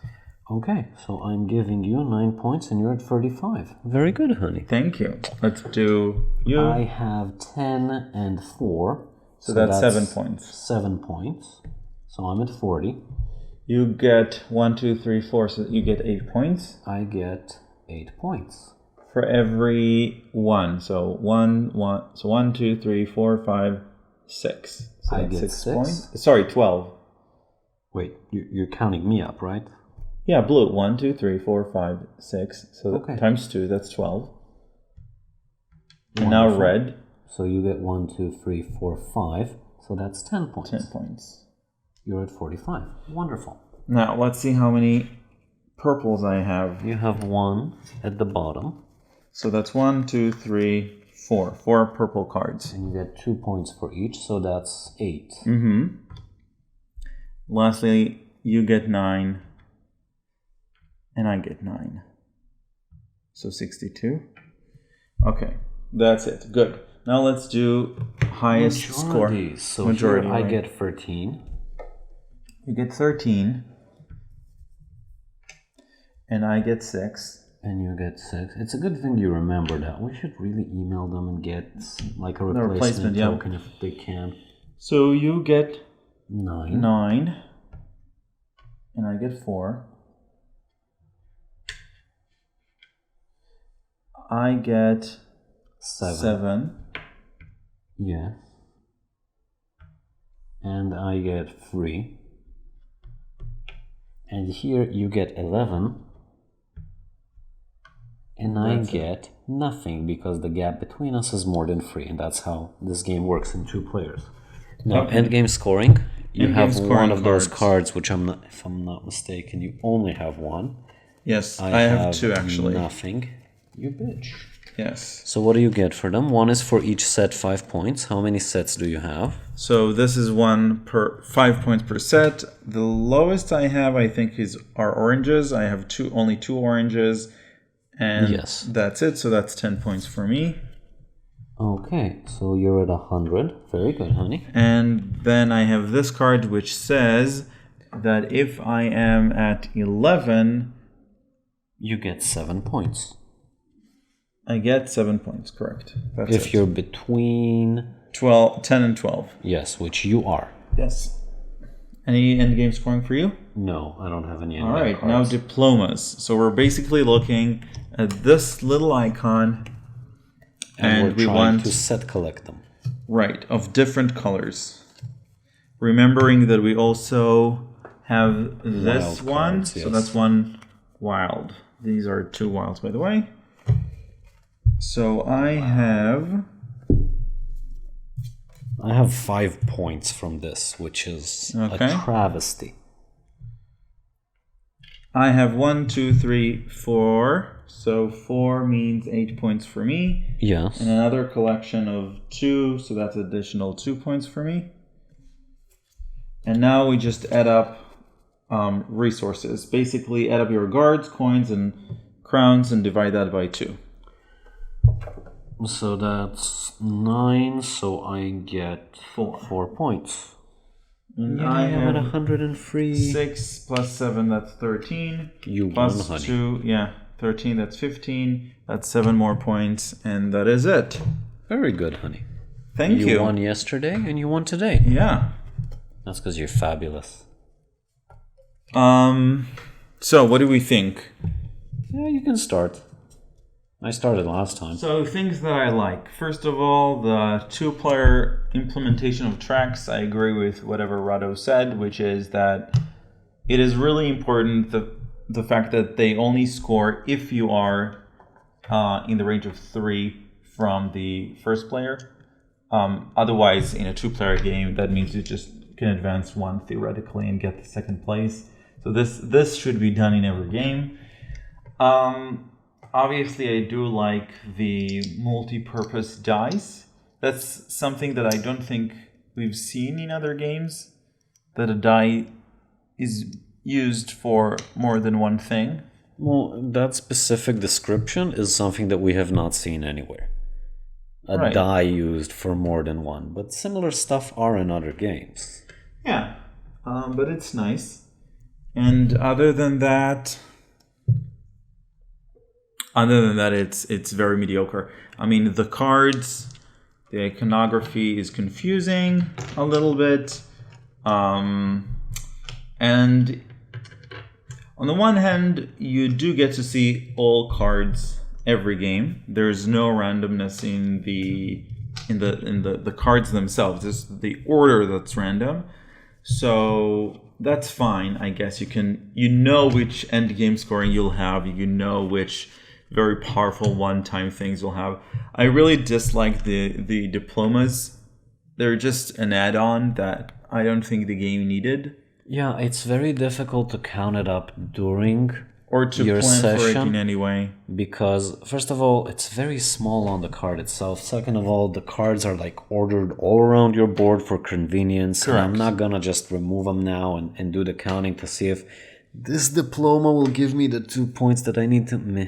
Okay, so I'm giving you 9 points and you're at 35. Very good, honey. Thank you. Let's do you. I have 10 and 4. So that's 7 points. 7 points. So I'm at 40. You get 1, 2, 3, 4. So you get 8 points. I get 8 points. For every 1. So 1. So 1, 2, 3, 4, 5, 6. So I that's get 6 6. points. Sorry, 12. Wait, you're counting me up, right? Yeah, blue. 1, 2, 3, 4, 5, 6. So Okay. times 2, that's 12. And Wonderful. now red. So you get 1, 2, 3, 4, 5. So that's 10 points. 10 points. You're at 45. Wonderful. Now let's see how many purples I have. You have 1 at the bottom. So that's 1, 2, 3, 4. 4 purple cards. And you get 2 points for each, so that's 8. Lastly, you get 9. And I get 9. So 62. Okay, that's it. Good. Now let's do highest score. So Majority, here I right. get 13. You get 13. And I get 6. And you get 6. It's a good thing you remember that. We should really email them and get like a replacement yeah. token if they can. So you get 9. 9. And I get 4. I get 7. Yeah. And I get 3. And here you get 11. And I get nothing because the gap between us is more than 3. And that's how this game works in 2 players. Now, endgame scoring. You have one of those cards, which if I'm not mistaken, you only have 1. Yes, I have 2 actually. Nothing. You bitch. Yes. So what do you get for them? One is for each set 5 points. How many sets do you have? So this is 5 points per set. The lowest I have, I think, are oranges. I have only 2 oranges, and yes, that's it. So that's 10 points for me. Okay, so you're at 100. Very good, honey. And then I have this card which says that if I am at 11, you get 7 points. I get 7 points, correct. That's if you're between 10 and 12. Yes, which you are. Yes. Any endgame scoring for you? No, I don't have any endgame All right, cards. now diplomas. So we're basically looking at this little icon, and we want to set collect them. Right, of different colors. Remembering that we also have this Wild one, cards, yes. So that's one wild. These are 2 wilds, by the way. So I have 5 points from this, which is a Okay. travesty. I have 1, 2, 3, 4. So 4 means 8 points for me. Yes. And another collection of 2, so that's additional 2 points for me. And now we just add up resources. Basically, add up your guards, coins, and crowns and divide that by 2. So that's 9, so I get 4 points. And Yeah, I I'm at have 103. 6 plus 7, that's 13. You Plus won, honey. 2, yeah, 13, that's 15. That's 7 more points, and that is it. Very good, honey. Thank you. You won yesterday and you won today. Yeah. That's because you're fabulous. So what do we think? Yeah, you can start. I started last time. So things that I like. First of all, the 2-player implementation of tracks. I agree with whatever Rado said, which is that it is really important the fact that they only score if you are in the range of 3 from the first player. Otherwise, in a 2-player game, that means you just can advance 1 theoretically and get the 2nd place. So this should be done in every game. Obviously, I do like the multi-purpose dice. That's something that I don't think we've seen in other games, that a die is used for more than one thing. Well, that specific description is something that we have not seen anywhere. A Right. die used for more than one, but similar stuff are in other games. Yeah, but it's nice. And other than that, it's very mediocre. I mean, the cards, the iconography is confusing a little bit, and on the one hand, you do get to see all cards every game. There's no randomness in the cards themselves. It's the order that's random. So that's fine, I guess. You know which end game scoring you'll have. You know which very powerful one-time things you'll have. I really dislike the diplomas. They're just an add-on that I don't think the game needed. Yeah, it's very difficult to count it up during Or to your plan for it session in any way. because, first of all, it's very small on the card itself. Second of all, the cards are like ordered all around your board for convenience. And I'm Correct. not gonna just remove them now and do the counting to see if this diploma will give me the 2 points that I need to. Meh.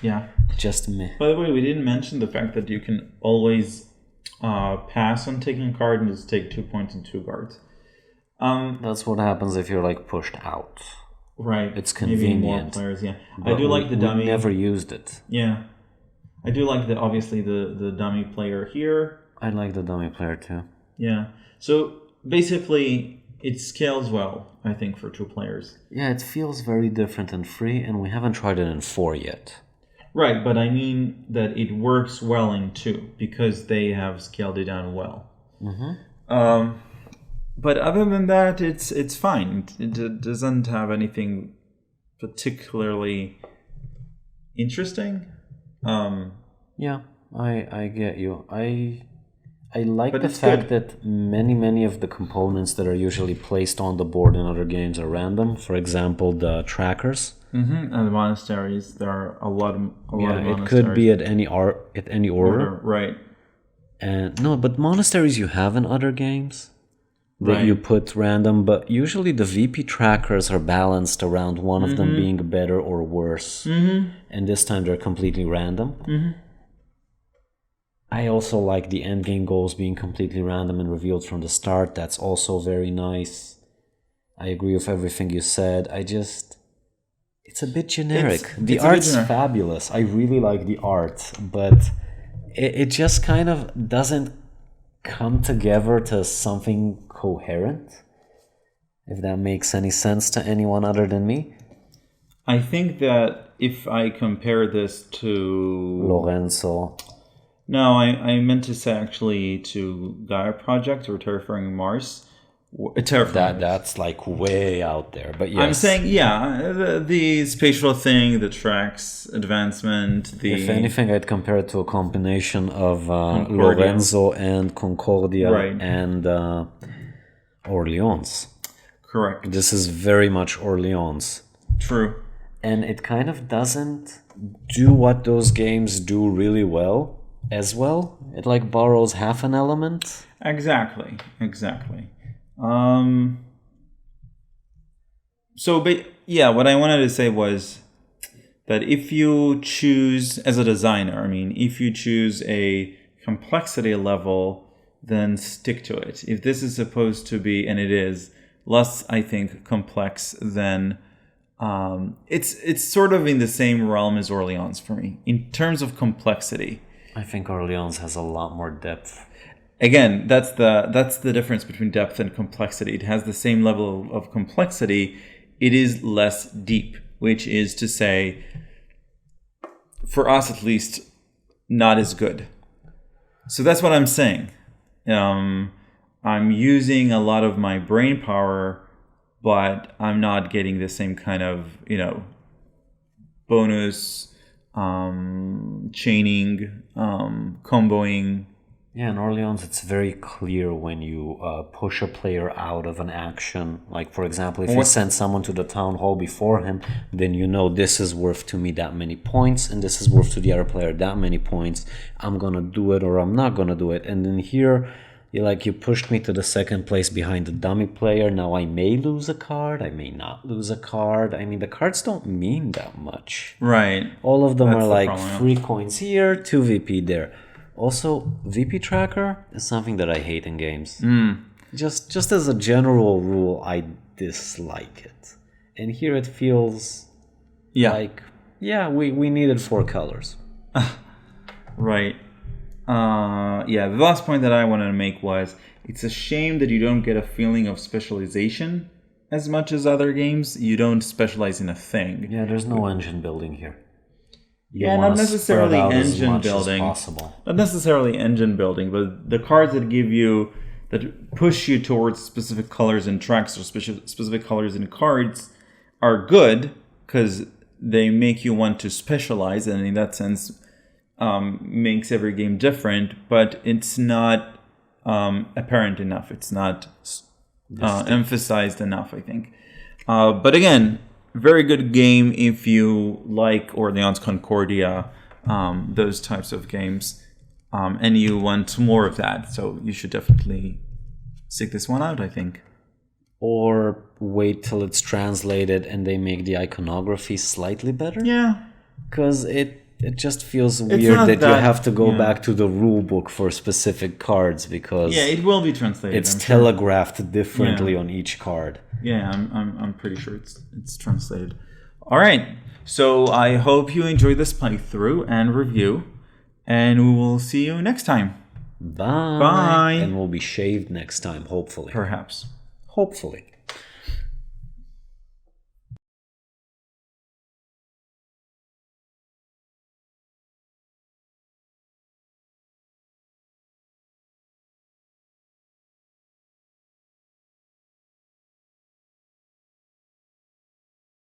Yeah. Just meh. By the way, we didn't mention the fact that you can always pass on taking a card and just take 2 points and 2 cards. That's what happens if you're like pushed out. Right. It's Maybe more convenient. players, yeah. I But do like the we dummy. never used it. Yeah. I do like obviously the dummy player here. I like the dummy player too. Yeah. So basically it scales well, I think, for 2 players. Yeah, it feels very different in 3, and we haven't tried it in 4 yet. Right, but I mean that it works well in 2 because they have scaled it down well. But other than that, it's fine. It doesn't have anything particularly interesting. Yeah, I get you. I like But the it's fact good. that many of the components that are usually placed on the board in other games are random. For example, the trackers. And the monasteries, there are a lot of monasteries. It could be at any order. Right. And no, but monasteries you have in other games that Right. you put random, but usually the VP trackers are balanced around one of them being better or worse. And this time they're completely random. I also like the endgame goals being completely random and revealed from the start. That's also very nice. I agree with everything you said. It's a bit generic. It's The a bit art's generic. fabulous. I really like the art, but it just kind of doesn't come together to something coherent, if that makes any sense to anyone other than me. I think that if I compare this to... Lorenzo. No, I meant to say actually to Gaia Project or Terraforming Mars. That's like way out there, but yes. I'm saying, yeah, the spatial thing, the tracks, advancement, If anything, I'd compare it to a combination of Concordia. Lorenzo and Concordia Right. and Orleans. Correct. This is very much Orleans. True. And it kind of doesn't do what those games do really well as well. It like borrows half an element. Exactly. Yeah, what I wanted to say was that if you choose, as a designer, if you choose a complexity level, then stick to it. If this is supposed to be, and it is, less, I think, complex, then it's sort of in the same realm as Orleans for me, in terms of complexity. I think Orleans has a lot more depth. Again, that's the difference between depth and complexity. It has the same level of complexity. It is less deep, which is to say, for us at least, not as good. So that's what I'm saying. I'm using a lot of my brain power, but I'm not getting the same kind of, bonus, chaining, comboing. Yeah, in Orleans, it's very clear when you push a player out of an action. Like, for example, if you send someone to the town hall before him, then you know this is worth to me that many points, and this is worth to the other player that many points. I'm going to do it or I'm not going to do it. And then here, You pushed me to the second place behind the dummy player. Now I may lose a card. I may not lose a card. I mean, the cards don't mean that much. Right. All of them That's are the like problem. 3 coins here, 2 VP there. Also, VP tracker is something that I hate in games. Just as a general rule, I dislike it. And here it feels like, we needed 4 colors. Right. The last point that I wanted to make was it's a shame that you don't get a feeling of specialization as much as other games. You don't specialize in a thing. Yeah, there's no engine building here. Not necessarily engine building. Not necessarily engine building, but the cards that give you, that push you towards specific colors in tracks or specific colors in cards are good because they make you want to specialize, and in that sense makes every game different, but it's not apparent enough. It's not emphasized enough, I think. But again, very good game if you like Orleans Concordia, those types of games, and you want more of that. So you should definitely seek this one out, I think. Or wait till it's translated and they make the iconography slightly better. Yeah. Because it just feels weird that you have to go back to the rule book for specific cards because it will be translated. It's telegraphed differently on each card. Yeah, I'm pretty sure it's translated. All right, so I hope you enjoyed this playthrough and review, and we will see you next time. Bye. Bye. And we'll be shaved next time, hopefully. Perhaps. Hopefully.